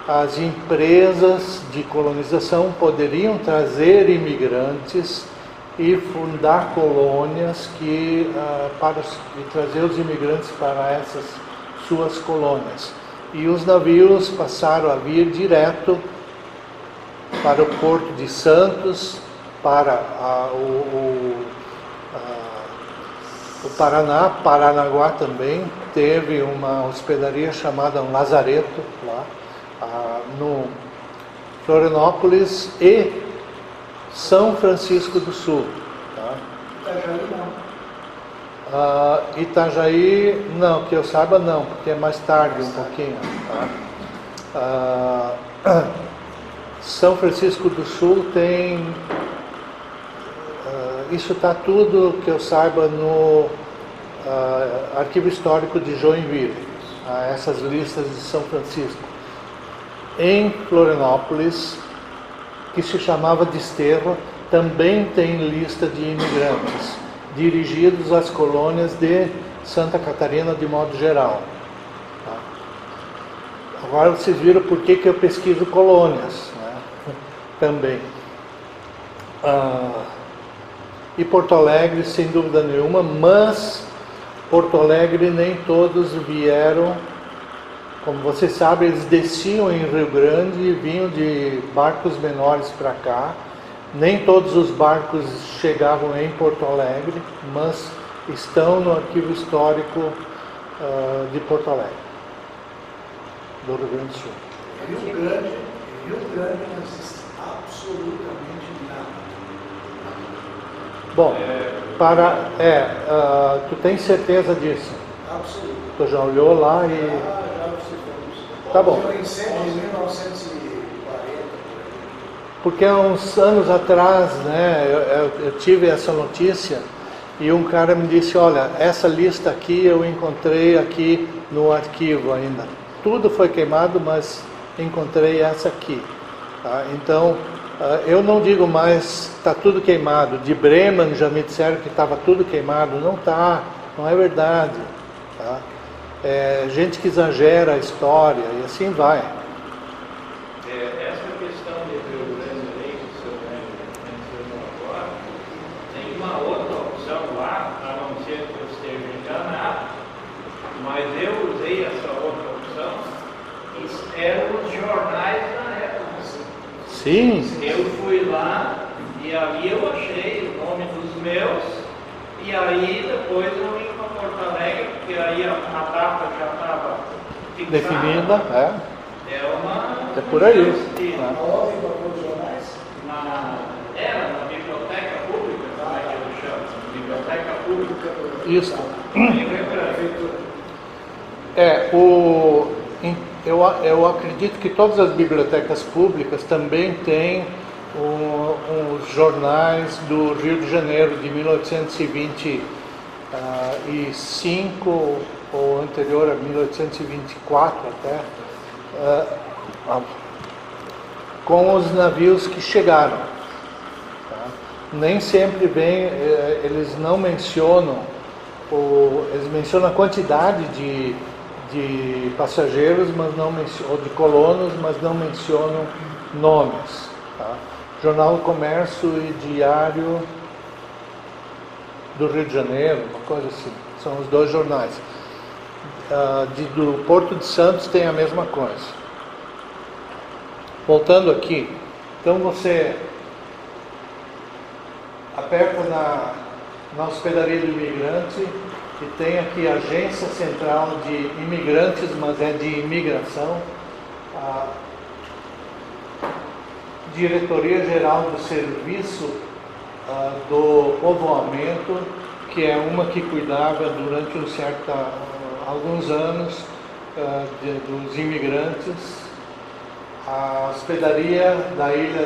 as empresas de colonização poderiam trazer imigrantes e fundar colônias e trazer os imigrantes para essas suas colônias. E os navios passaram a vir direto para o Porto de Santos, para o Paraná, Paranaguá também, teve uma hospedaria chamada Lazareto, lá no Florianópolis e São Francisco do Sul. Tá? Itajaí não. Itajaí, não, que eu saiba não, porque é mais tarde um pouquinho. Tá? São Francisco do Sul tem... isso está tudo que eu saiba no Arquivo Histórico de Joinville, essas listas de São Francisco. Em Florianópolis, que se chamava Desterro, também tem lista de imigrantes, dirigidos às colônias de Santa Catarina de modo geral. Tá? Agora vocês viram por que eu pesquiso colônias, né? Também. E Porto Alegre, sem dúvida nenhuma, mas Porto Alegre nem todos vieram, como vocês sabem, eles desciam em Rio Grande e vinham de barcos menores para cá. Nem todos os barcos chegavam em Porto Alegre, mas estão no arquivo histórico de Porto Alegre, do Rio Grande do Sul. Rio Grande não existe absolutamente nada. Bom, tu tem certeza disso? Absoluto. Tu já olhou lá e... Já observamos. Tá bom. Houve um incêndio em 1940. Porque há uns anos atrás, né, eu tive essa notícia e um cara me disse, olha, essa lista aqui eu encontrei aqui no arquivo ainda. Tudo foi queimado, mas encontrei essa aqui. Tá? Então, eu não digo mais está tudo queimado. De Bremen já me disseram que estava tudo queimado. Não está, não é verdade. Tá? É gente que exagera a história e assim vai. Essa questão de Rio Grande aí, que o senhor mencionou agora, tem uma outra opção lá, a não ser que eu esteja enganado, mas eu usei essa outra opção, que eram os jornais da época. Sim. Eu fui lá e ali eu achei o nome dos meus, e aí depois eu vim para Porto Alegre, porque aí a data já estava fixada. Definida, É por aí. Aonde encontrou os jornais? Era na biblioteca pública, como é que eu chamo? Biblioteca pública. Isso. Aí eu lembrei. Eu acredito que todas as bibliotecas públicas também têm os jornais do Rio de Janeiro de 1825 ou anterior a 1824 até, com os navios que chegaram. Tá? Nem sempre eles não mencionam, eles mencionam a quantidade de passageiros, mas não ou de colonos, mas não mencionam nomes. Tá? Jornal do Comércio e Diário do Rio de Janeiro, uma coisa assim. São os dois jornais. Do Porto de Santos tem a mesma coisa. Voltando aqui, então você aperta na hospedaria do imigrante e tem aqui a Agência Central de Imigrantes, mas é de imigração, a Diretoria Geral do Serviço do Povoamento, que é uma que cuidava durante alguns anos dos imigrantes, a hospedaria da ilha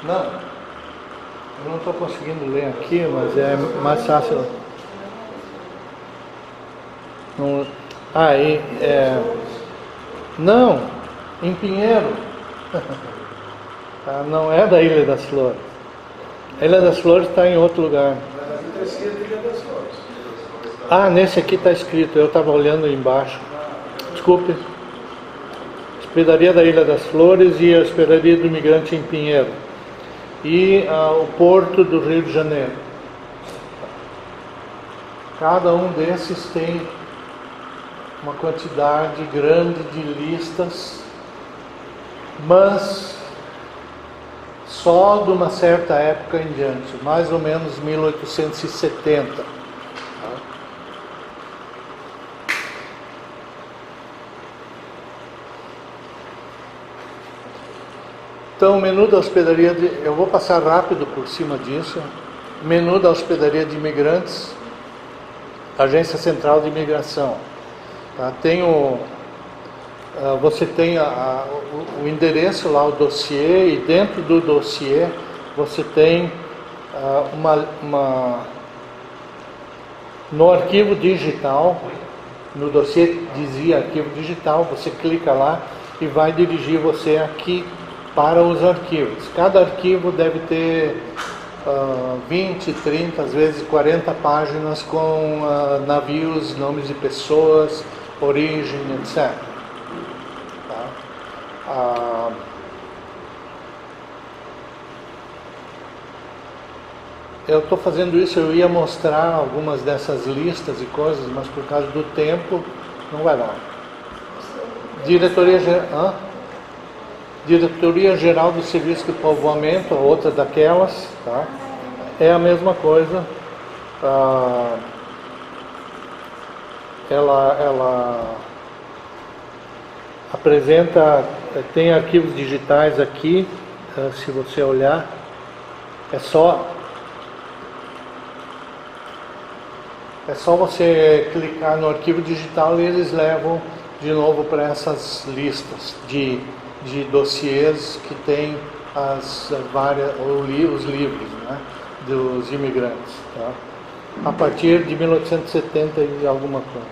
não, eu não estou conseguindo ler aqui, mas é mais fácil. Não, em Pinheiro. Não é da Ilha das Flores. A Ilha das Flores está em outro lugar. Nesse aqui está escrito, eu estava olhando embaixo. Desculpe. Hospedaria da Ilha das Flores e a hospedaria do imigrante em Pinheiro. E o Porto do Rio de Janeiro. Cada um desses tem uma quantidade grande de listas, mas só de uma certa época em diante, mais ou menos 1870. Então, o menu da hospedaria eu vou passar rápido por cima disso. Menu da hospedaria de imigrantes, Agência Central de Imigração. Tá? Você tem o endereço lá, o dossiê, e dentro do dossiê você tem no arquivo digital, no dossiê dizia arquivo digital, você clica lá e vai dirigir você aqui para os arquivos. Cada arquivo deve ter 20, 30, às vezes 40 páginas com navios, nomes de pessoas, origem, etc. Tá? Eu estou fazendo isso, eu ia mostrar algumas dessas listas e coisas, mas por causa do tempo não vai dar. Diretoria Geral do Serviço de Povoamento, outra daquelas, tá? É a mesma coisa. Ela apresenta, tem arquivos digitais aqui, se você olhar, é só você clicar no arquivo digital e eles levam de novo para essas listas de dossiês que tem os livros, né, dos imigrantes, tá? A partir de 1870 e alguma coisa.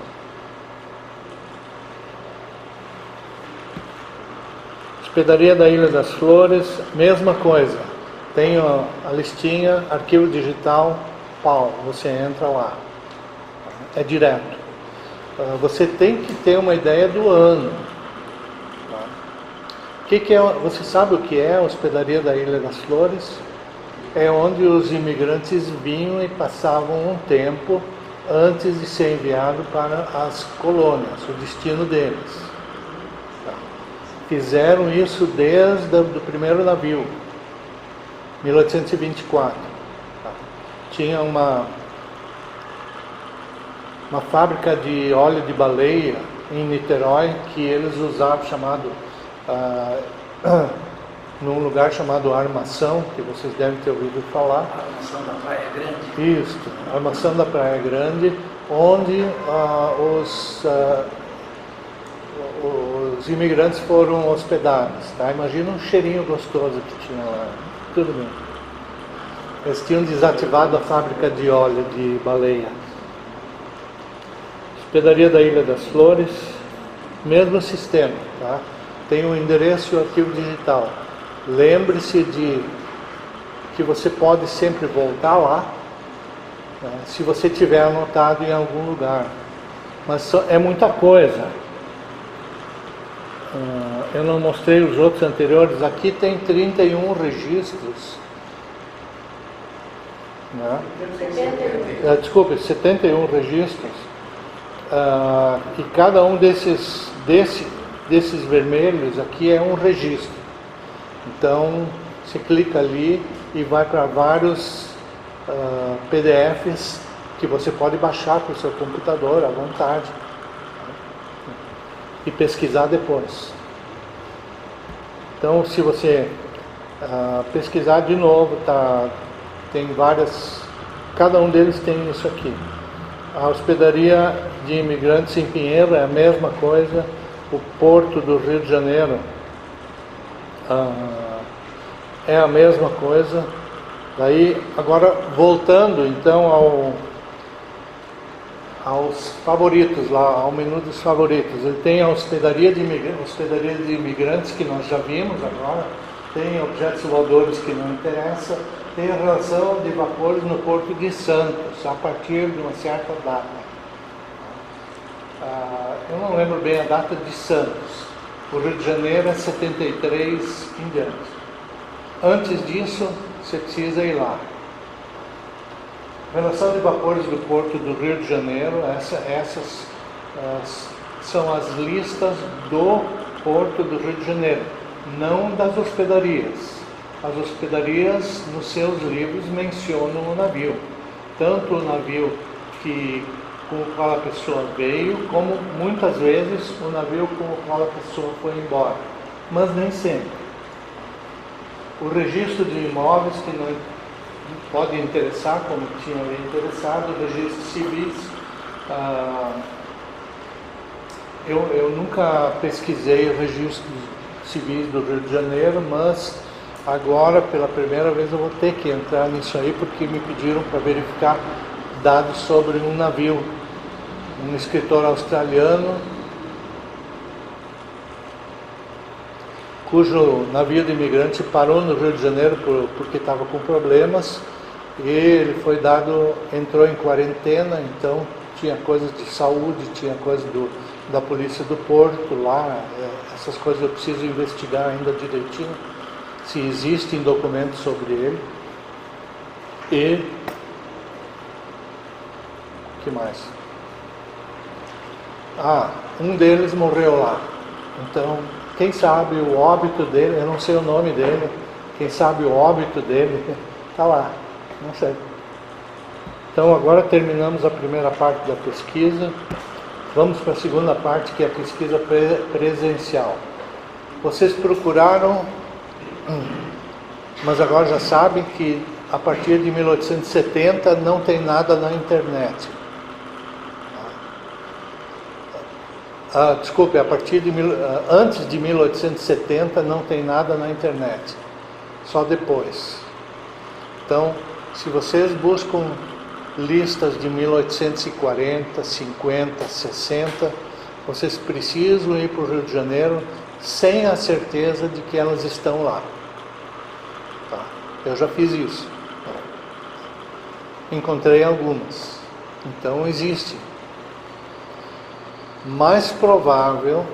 Hospedaria da Ilha das Flores, mesma coisa. Tem a listinha, arquivo digital, você entra lá. É direto. Você tem que ter uma ideia do ano. Você sabe o que é a hospedaria da Ilha das Flores? É onde os imigrantes vinham e passavam um tempo antes de ser enviado para as colônias, o destino deles. Fizeram isso desde o primeiro navio, 1824. Tinha uma fábrica de óleo de baleia em Niterói que eles usavam, chamado num lugar chamado Armação, que vocês devem ter ouvido falar. A Armação da Praia Grande. Isso, Armação da Praia Grande, onde os imigrantes foram hospedados. Tá? Imagina um cheirinho gostoso que tinha lá. Tudo bem. Eles tinham desativado a fábrica de óleo de baleia. Hospedaria da Ilha das Flores, mesmo sistema. Tá? Tem um endereço e o arquivo digital. Lembre-se de que você pode sempre voltar lá, né, se você tiver anotado em algum lugar. Mas é muita coisa. Eu não mostrei os outros anteriores. Aqui tem 31 registros. Né? Desculpe, 71 registros. E cada um desses vermelhos aqui é um registro. Então, você clica ali e vai para vários PDFs que você pode baixar para o seu computador à vontade e pesquisar depois. Então, se você pesquisar de novo, tem várias, cada um deles tem isso aqui. A hospedaria de imigrantes em Pinheiro é a mesma coisa, o Porto do Rio de Janeiro é a mesma coisa. Daí, agora voltando então aos favoritos lá, ao menu dos favoritos, ele tem a hospedaria de imigrantes que nós já vimos agora, tem objetos voadores que não interessa, tem a relação de vapores no Porto de Santos, a partir de uma certa data. Eu não lembro bem a data de Santos. O Rio de Janeiro é 73 em diante. Antes disso, você precisa ir lá. Relação de vapores do Porto do Rio de Janeiro, essas são as listas do Porto do Rio de Janeiro, não das hospedarias. As hospedarias, nos seus livros, mencionam o navio. Tanto o navio com o qual a pessoa veio, como muitas vezes o navio com o qual a pessoa foi embora. Mas nem sempre. O registro de imóveis, que não pode interessar, como tinha ali interessado, registros civis. Eu nunca pesquisei registros civis do Rio de Janeiro, mas agora, pela primeira vez, eu vou ter que entrar nisso aí, porque me pediram para verificar dados sobre um navio. Um escritor australiano, cujo navio de imigrante parou no Rio de Janeiro porque estava com problemas, e ele entrou em quarentena, então tinha coisas de saúde, tinha coisas da polícia do porto lá, essas coisas eu preciso investigar ainda direitinho, se existem documentos sobre ele. E o que mais? Um deles morreu lá. Então, quem sabe o óbito dele, eu não sei o nome dele, quem sabe o óbito dele está lá, não sei. Então, agora terminamos a primeira parte da pesquisa. Vamos para a segunda parte, que é a pesquisa presencial. Vocês procuraram, mas agora já sabem que a partir de 1870 não tem nada na internet. Desculpe, antes de 1870 não tem nada na internet, só depois. Então, se vocês buscam listas de 1840, 50, 60, vocês precisam ir para o Rio de Janeiro sem a certeza de que elas estão lá. Tá? Eu já fiz isso. Encontrei algumas. Então, existe. Mais provável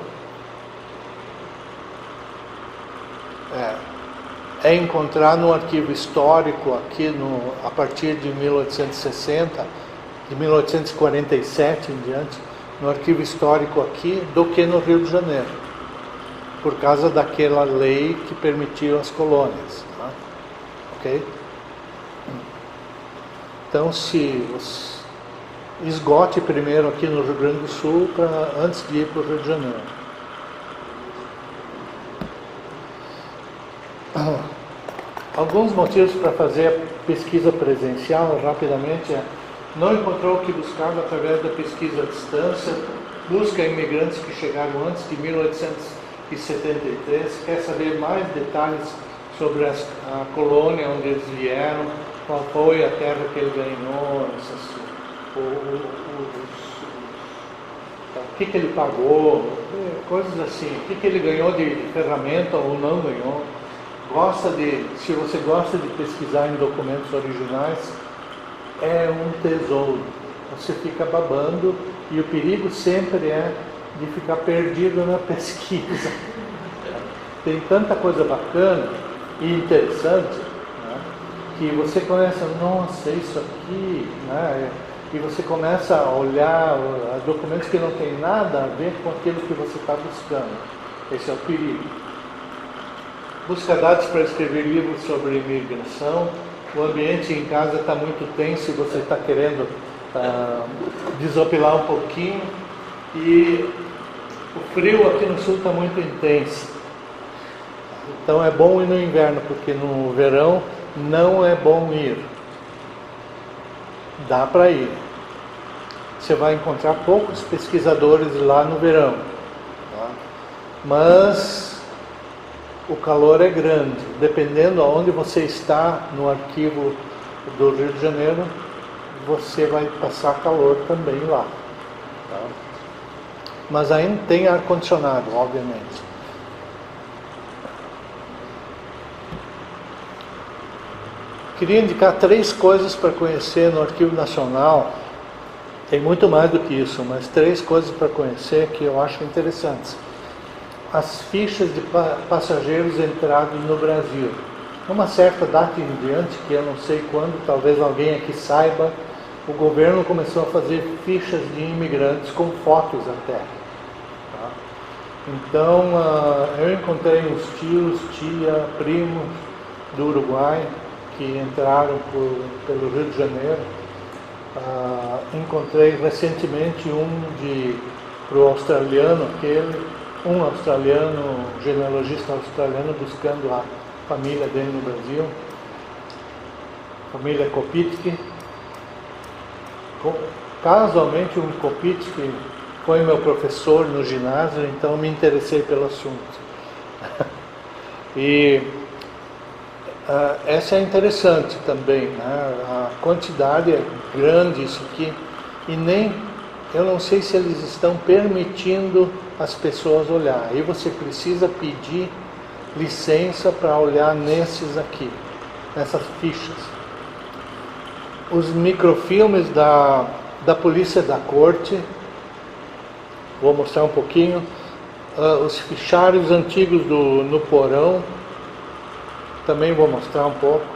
é encontrar no arquivo histórico aqui a partir de 1860, de 1847 em diante, no arquivo histórico aqui, do que no Rio de Janeiro, por causa daquela lei que permitiu as colônias. Tá? Ok? Então, esgote primeiro aqui no Rio Grande do Sul antes de ir para o Rio de Janeiro. Alguns motivos para fazer a pesquisa presencial, rapidamente, não encontrou o que buscava através da pesquisa à distância, busca imigrantes que chegaram antes de 1873, quer saber mais detalhes sobre a colônia onde eles vieram, qual foi a terra que ele ganhou, o que ele pagou, coisas assim, o que ele ganhou de ferramenta ou não ganhou. Se você gosta de pesquisar em documentos originais, é um tesouro. Você fica babando e o perigo sempre é de ficar perdido na pesquisa. Tem tanta coisa bacana e interessante, né, que você começa, nossa, isso aqui, né, e você começa a olhar documentos que não tem nada a ver com aquilo que você está buscando. Esse é o perigo. Busca dados para escrever livros sobre imigração. O ambiente em casa está muito tenso e você está querendo desopilar um pouquinho. E o frio aqui no sul está muito intenso. Então é bom ir no inverno, porque no verão não é bom ir. Dá para ir. Você vai encontrar poucos pesquisadores lá no verão. Tá? Mas o calor é grande. Dependendo aonde você está no arquivo do Rio de Janeiro, você vai passar calor também lá. Tá? Mas ainda tem ar-condicionado, obviamente. Queria indicar 3 coisas para conhecer no Arquivo Nacional. Tem muito mais do que isso, mas 3 coisas para conhecer que eu acho interessantes. As fichas de passageiros entrados no Brasil. Uma certa data em diante, que eu não sei quando, talvez alguém aqui saiba, o governo começou a fazer fichas de imigrantes com fotos até. Tá? Então, eu encontrei uns tios, tia, primos do Uruguai que entraram pelo Rio de Janeiro. Encontrei recentemente para o australiano, um australiano, genealogista australiano, buscando a família dele no Brasil, família Kopitsky. Casualmente, um Kopitsky foi meu professor no ginásio, então me interessei pelo assunto. E essa é interessante também, né? A quantidade é grande isso aqui, e eu não sei se eles estão permitindo as pessoas olhar. Aí você precisa pedir licença para olhar nesses aqui, nessas fichas. Os microfilmes da Polícia da Corte, vou mostrar um pouquinho. Os fichários antigos no porão, também vou mostrar um pouco.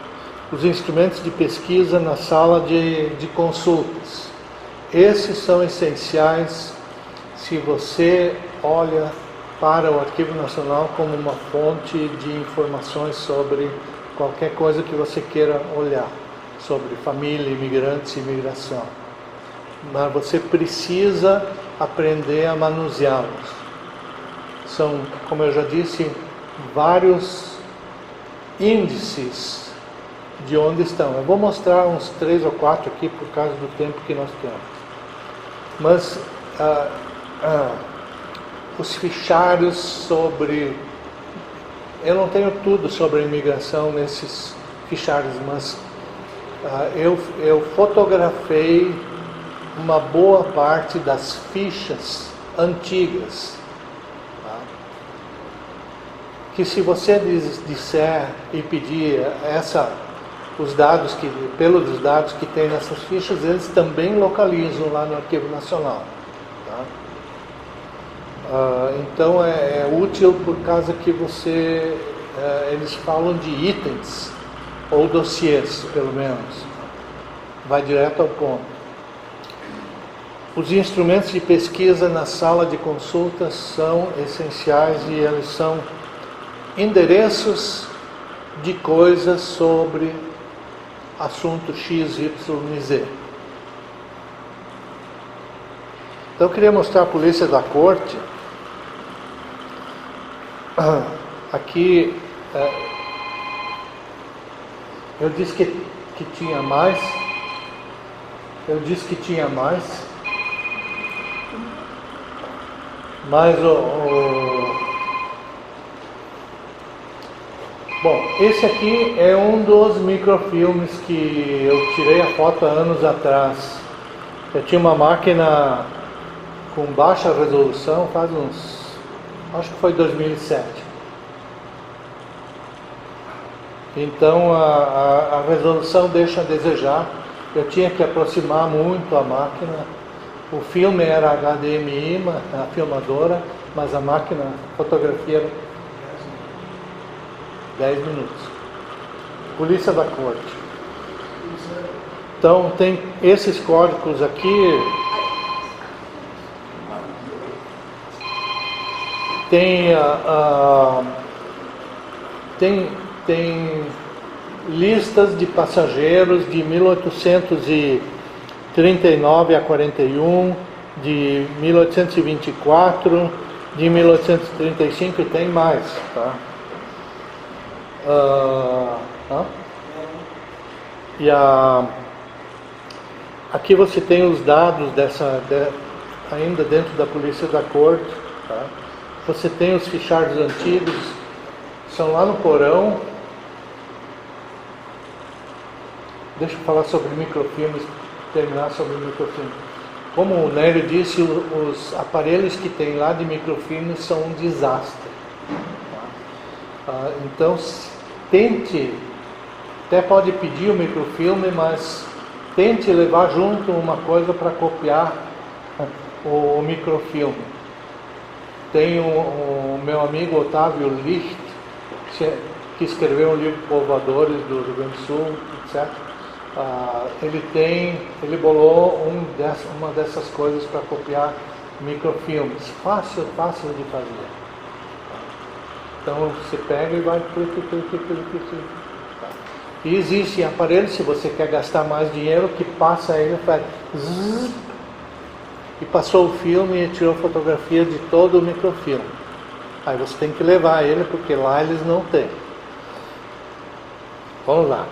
Os instrumentos de pesquisa na sala de consultas. Esses são essenciais se você olha para o Arquivo Nacional como uma fonte de informações sobre qualquer coisa que você queira olhar, sobre família, imigrantes e imigração. Mas você precisa aprender a manuseá-los. São, como eu já disse, vários índices de onde estão. Eu vou mostrar uns 3 ou 4 aqui por causa do tempo que nós temos. Mas os fichários sobre... Eu não tenho tudo sobre a imigração nesses fichários, mas eu fotografei uma boa parte das fichas antigas. Tá? Que se você disser e pedir pelos dados que tem nessas fichas, eles também localizam lá no Arquivo Nacional. Tá? Então é útil por causa que eles falam de itens, ou dossiês, pelo menos. Vai direto ao ponto. Os instrumentos de pesquisa na sala de consultas são essenciais e eles são endereços de coisas sobre assunto X, Y e Z. Então eu queria mostrar a Polícia da Corte. Eu disse que tinha mais. Eu disse que tinha mais. Mas Bom, esse aqui é um dos microfilmes que eu tirei a foto há anos atrás. Eu tinha uma máquina com baixa resolução, acho que foi 2007. Então a resolução deixa a desejar. Eu tinha que aproximar muito a máquina. O filme era HDMI, a filmadora, mas a máquina, a fotografia era 10 minutos. Polícia da Corte. Então tem esses códigos aqui. Tem listas de passageiros de 1839 a 41, de 1824, de 1835 e tem mais, tá? Aqui você tem os dados ainda dentro da Polícia da Corte, tá? Você tem os fichários antigos, são lá no porão. Deixa eu falar sobre microfilmes, terminar sobre microfilmes. Como o Nélio disse, os aparelhos que tem lá de microfilmes são um desastre. Então, tente, até pode pedir o microfilme, mas tente levar junto uma coisa para copiar o microfilme. Tem o meu amigo Otávio Licht, que escreveu um livro Povoadores do Rio Grande do Sul, etc. Ele bolou uma dessas coisas para copiar microfilmes. Fácil de fazer. Então você pega e vai. E existem aparelhos, se você quer gastar mais dinheiro, que passa ele, faz zzz, e passou o filme e tirou fotografia de todo o microfilme. Aí você tem que levar ele, porque lá eles não têm. Vamos lá.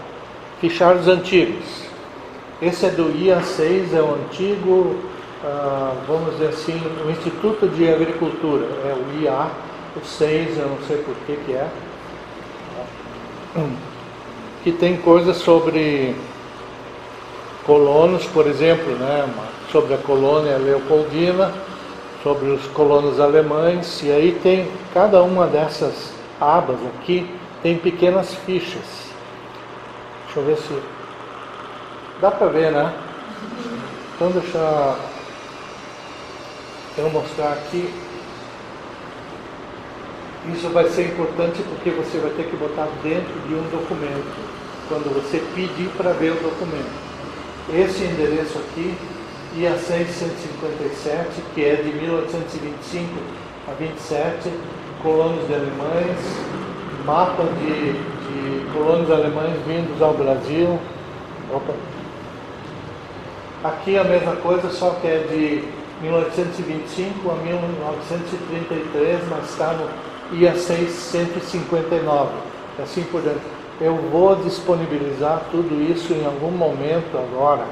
Fichários antigos. Esse é do IA6, é o antigo, vamos dizer assim, o Instituto de Agricultura. É o IA, o 6, eu não sei por que é. Que tem coisas sobre colonos, por exemplo, né? Sobre a colônia Leopoldina, sobre os colonos alemães, e aí tem cada uma dessas abas aqui, tem pequenas fichas. Deixa eu ver se dá para ver, né? Então deixa eu mostrar aqui. Isso vai ser importante porque você vai ter que botar dentro de um documento, quando você pedir para ver o documento. Esse endereço aqui, IA6 157, que é de 1825 a 27, colonos de alemães, mapa de colonos alemães vindos ao Brasil. Opa. Aqui a mesma coisa, só que é de 1825 a 1933, mas está no IA6 159, assim por diante. Eu vou disponibilizar tudo isso em algum momento agora,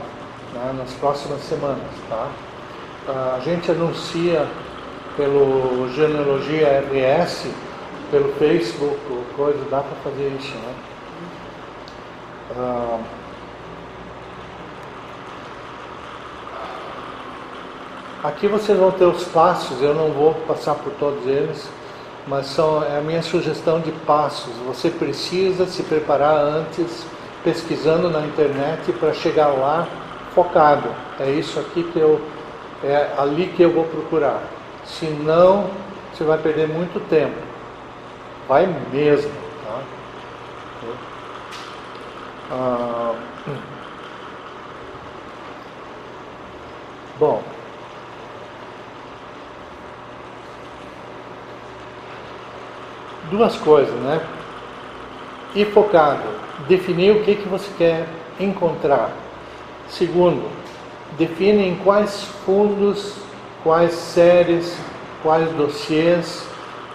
né, nas próximas semanas, tá? A gente anuncia pelo Genealogia RS, pelo Facebook, coisa, dá para fazer isso, né? Aqui vocês vão ter os passos, eu não vou passar por todos eles, mas é a minha sugestão de passos. Você precisa se preparar antes, pesquisando na internet para chegar lá focado. É isso aqui é ali que eu vou procurar. Senão, você vai perder muito tempo. Vai mesmo, tá? Bom. Duas coisas, né? Ir focado, definir o que você quer encontrar. Segundo, define em quais fundos, quais séries, quais dossiês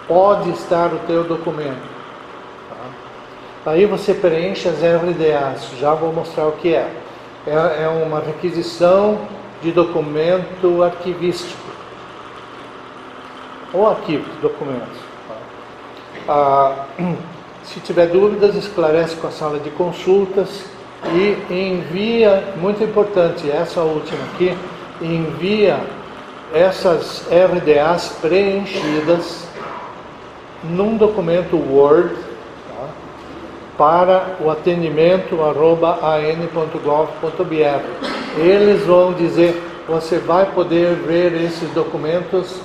pode estar o teu documento. Tá? Aí você preenche as RDAs, já vou mostrar o que é. É uma requisição de documento arquivístico, ou arquivo de documentos. Se tiver dúvidas, esclarece com a sala de consultas e envia, muito importante, essa última aqui, envia essas RDAs preenchidas num documento Word, tá, para o atendimento@an.gov.br. Eles vão dizer, você vai poder ver esses documentos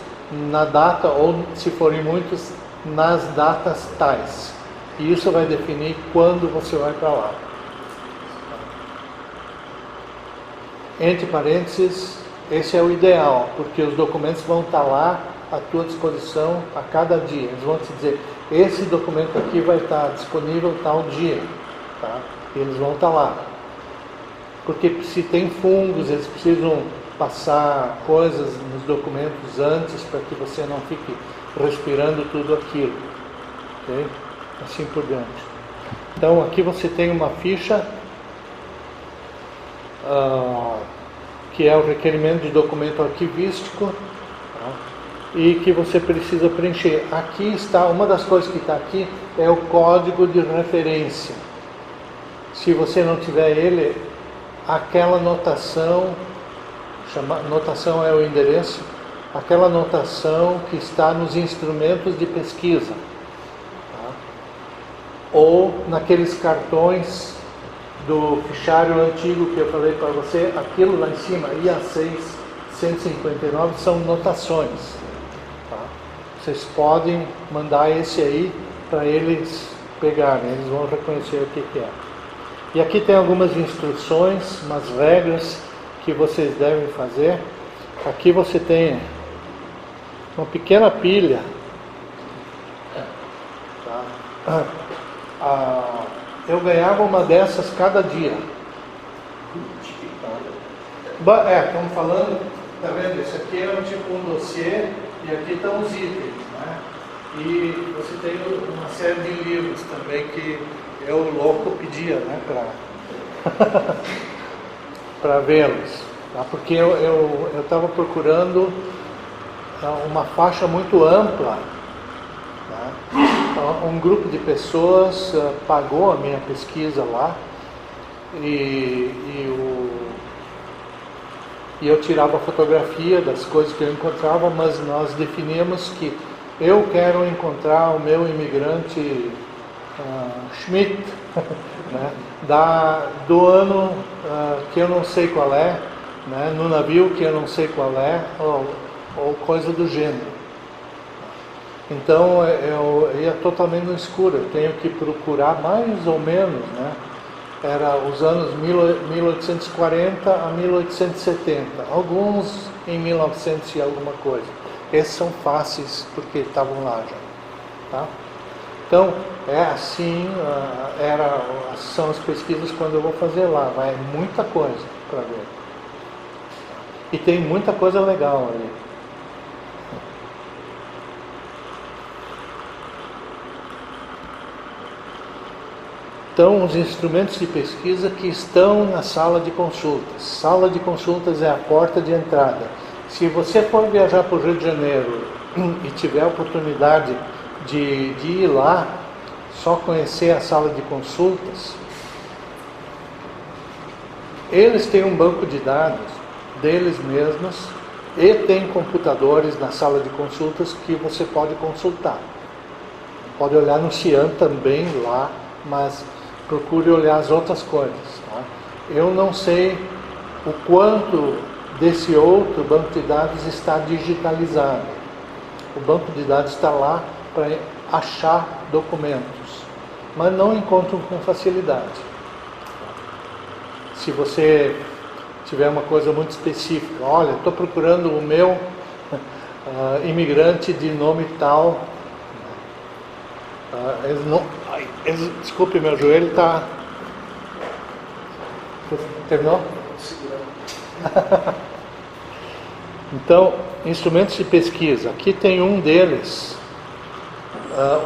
na data, ou se forem muitos, nas datas tais. E isso vai definir quando você vai para lá. Entre parênteses, esse é o ideal, porque os documentos vão estar lá à tua disposição a cada dia. Eles vão te dizer, esse documento aqui vai estar disponível tal dia. Tá? Eles vão estar lá. Porque se tem fungos, eles precisam passar coisas nos documentos antes para que você não fique respirando tudo aquilo. Okay? Assim por diante. Então aqui você tem uma ficha que é o requerimento de documento arquivístico, tá? E que você precisa preencher. Aqui está, uma das coisas que está aqui é o código de referência. Se você não tiver ele, aquela notação, notação é o endereço, aquela notação que está nos instrumentos de pesquisa, tá? Ou naqueles cartões do fichário antigo que eu falei para você, aquilo lá em cima, IA6 159, são notações. Tá? Vocês podem mandar esse aí para eles pegarem, eles vão reconhecer o que é. E aqui tem algumas instruções, umas regras que vocês devem fazer. Aqui você tem uma pequena pilha. Tá? Eu ganhava uma dessas cada dia. Estamos falando, tá vendo? Esse aqui é tipo um dossiê e aqui estão os itens, né? E você tem uma série de livros também que eu louco pedia, né, para vê-los, tá? Porque eu estava procurando uma faixa muito ampla, tá? Um grupo de pessoas pagou a minha pesquisa lá e eu tirava fotografia das coisas que eu encontrava, mas nós definíamos que eu quero encontrar o meu imigrante Schmidt, né, do ano que eu não sei qual é, né, no navio que eu não sei qual é, ou coisa do gênero. Então eu ia totalmente no escuro, eu tenho que procurar mais ou menos, né? Era os anos 1840 a 1870, alguns em 1900 e alguma coisa. Esses são fáceis porque estavam lá já. Tá? Então é assim, são as pesquisas quando eu vou fazer lá, vai muita coisa para ver. E tem muita coisa legal ali. Então, os instrumentos de pesquisa que estão na sala de consultas. Sala de consultas é a porta de entrada. Se você for viajar para o Rio de Janeiro e tiver a oportunidade de ir lá, só conhecer a sala de consultas, eles têm um banco de dados deles mesmos e tem computadores na sala de consultas que você pode consultar. Pode olhar no Cian também lá, mas procure olhar as outras coisas. Tá? Eu não sei o quanto desse outro banco de dados está digitalizado. O banco de dados está lá para achar documentos, mas não encontro com facilidade. Se você tiver uma coisa muito específica, olha, estou procurando o meu imigrante de nome tal. Desculpe, meu joelho está... Terminou? Então, instrumentos de pesquisa. Aqui tem um deles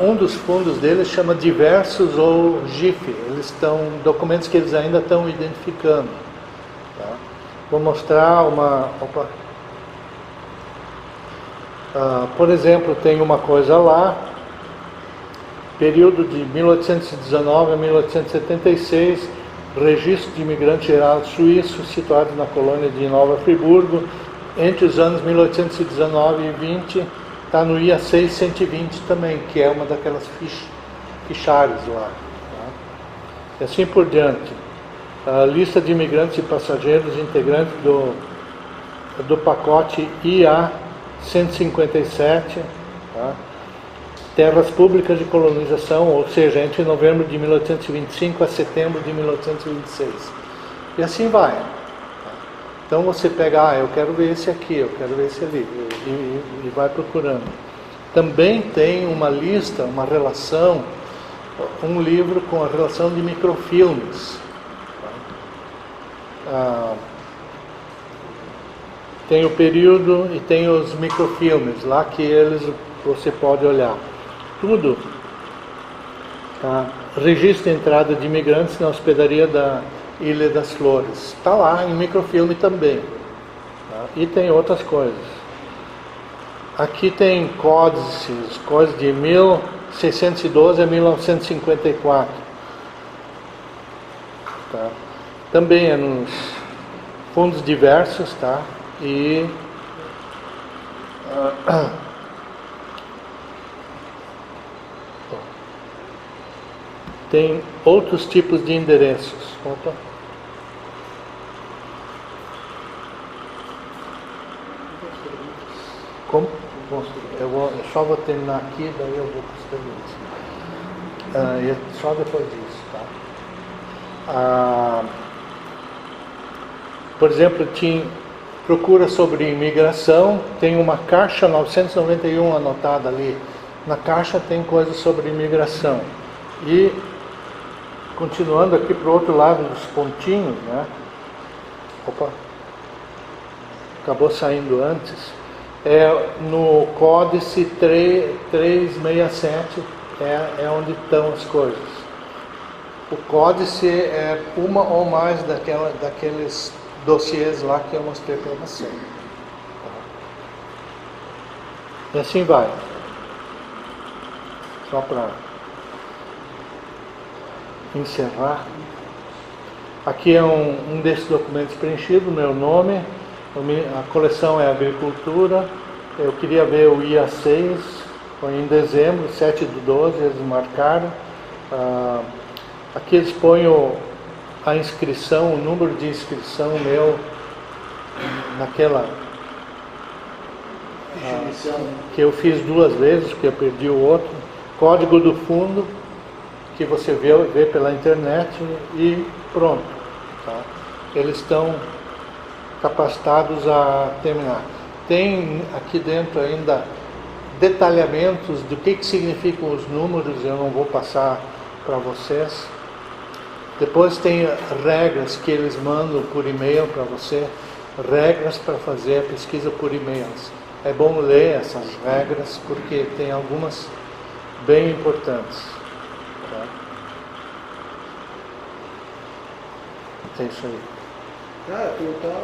Um dos fundos deles chama Diversos ou GIF. Eles estão documentos que eles ainda estão identificando. Tá? Vou mostrar uma... Opa. Por exemplo, tem uma coisa lá, período de 1819 a 1876, registro de imigrante geral suíço situado na colônia de Nova Friburgo, entre os anos 1819 e 20, está no IA 620 também, que é uma daquelas fichários lá. Tá? E assim por diante. A lista de imigrantes e passageiros integrantes do pacote IA 157, tá? Terras públicas de colonização, ou seja, entre novembro de 1825 a setembro de 1826. E assim vai. Então você pega, eu quero ver esse aqui, eu quero ver esse ali, e vai procurando. Também tem uma lista, uma relação, um livro com a relação de microfilmes. Tem o período e tem os microfilmes lá que você pode olhar. Tudo. Tá? Registro de entrada de imigrantes na hospedaria da Ilha das Flores. Está lá em microfilme também. Tá? E tem outras coisas. Aqui tem códices, coisas de 1612 a 1954. Tá? Também é nos fundos diversos, tá? E tem outros tipos de endereços. Opa. Como? Eu só vou terminar aqui, daí eu vou para os perguntas. Só depois disso, tá? Por exemplo, procura sobre imigração, tem uma caixa 991 anotada ali. Na caixa tem coisas sobre imigração. E, continuando aqui para o outro lado dos pontinhos, né? Opa, acabou saindo antes. No códice 367 é onde estão as coisas. O códice é uma ou mais daqueles dossiês lá que eu mostrei para você. E assim vai. Só para encerrar. Aqui é um desses documentos preenchidos, meu nome. A coleção é Agricultura. Eu queria ver o IA 6. Foi em dezembro, 7/12, eles marcaram. Aqui eles põem a inscrição, o número de inscrição meu naquela que eu fiz 2 vezes, porque eu perdi o outro. Código do fundo, que você vê pela internet, e pronto. Tá? Eles estão capacitados a terminar. Tem aqui dentro ainda detalhamentos do que significam os números, eu não vou passar para vocês. Depois tem regras que eles mandam por e-mail para você, regras para fazer a pesquisa por e-mails. É bom ler essas regras porque tem algumas bem importantes. Tá? É isso aí. Cara, tu tá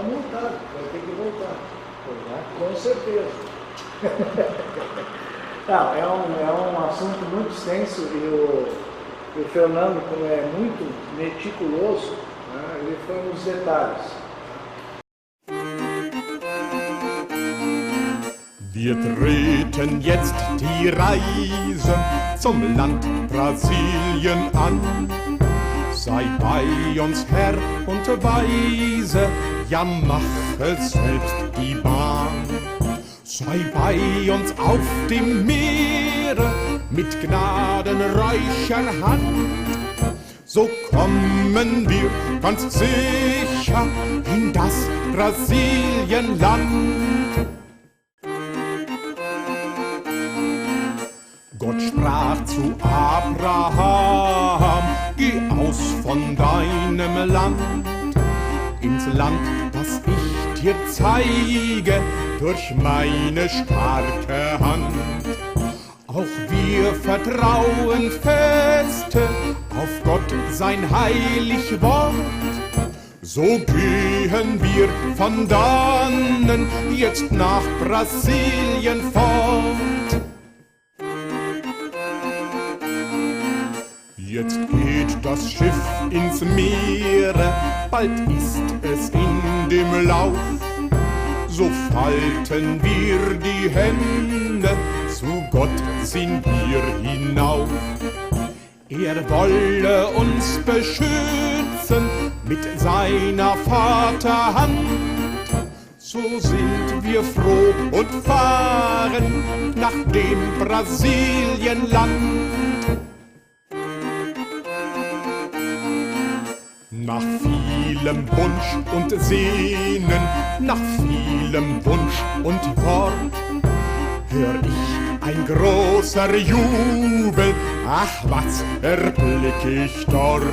montado, vai ter que voltar. Com certeza. Não, é um assunto muito extenso e o Fernando, como é muito meticuloso, né, ele foi nos detalhes. Wir treten jetzt die Reise zum Land Brasilien an. Sei bei uns Herr und Weise, ja mache selbst die Bahn. Sei bei uns auf dem Meere mit gnadenreicher Hand. So kommen wir ganz sicher in das Brasilienland. Gott sprach zu Abraham, geh aus von deinem Land, ins Land, das ich dir zeige, durch meine starke Hand. Auch wir vertrauen feste auf Gott sein heilig Wort. So gehen wir von dannen jetzt nach Brasilien fort. Jetzt geht das Schiff ins Meere, bald ist es in dem Lauf. So falten wir die Hände, zu Gott sind wir hinauf. Er wolle uns beschützen mit seiner Vaterhand. So sind wir froh und fahren nach dem Brasilienland. Nach vielem Wunsch und Sehnen, nach vielem Wunsch und Wort, hör ich ein großer Jubel, ach was erblick ich dort.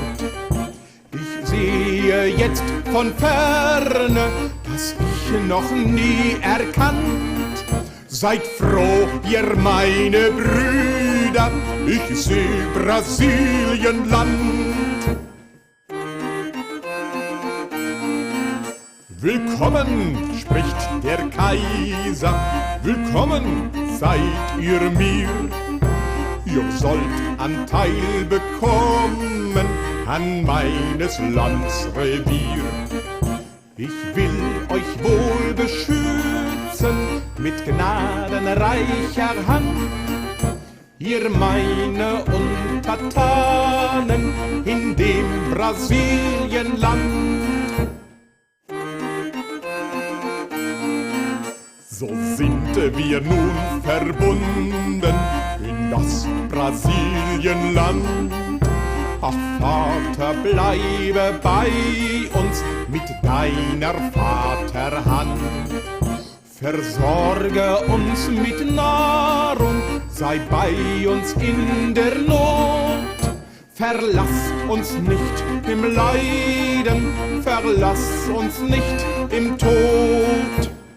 Ich sehe jetzt von ferne, das ich noch nie erkannt. Seid froh, ihr meine Brüder, ich seh Brasilienland. Willkommen, spricht der Kaiser, willkommen seid ihr mir. Ihr sollt Anteil bekommen an meines Lands Revier. Ich will euch wohl beschützen mit gnadenreicher Hand. Ihr meine Untertanen in dem Brasilienland. So sind wir nun verbunden in das Brasilienland. Ach Vater, bleibe bei uns mit deiner Vaterhand. Versorge uns mit Nahrung, sei bei uns in der Not. Verlass uns nicht im Leiden, verlass uns nicht im Tod.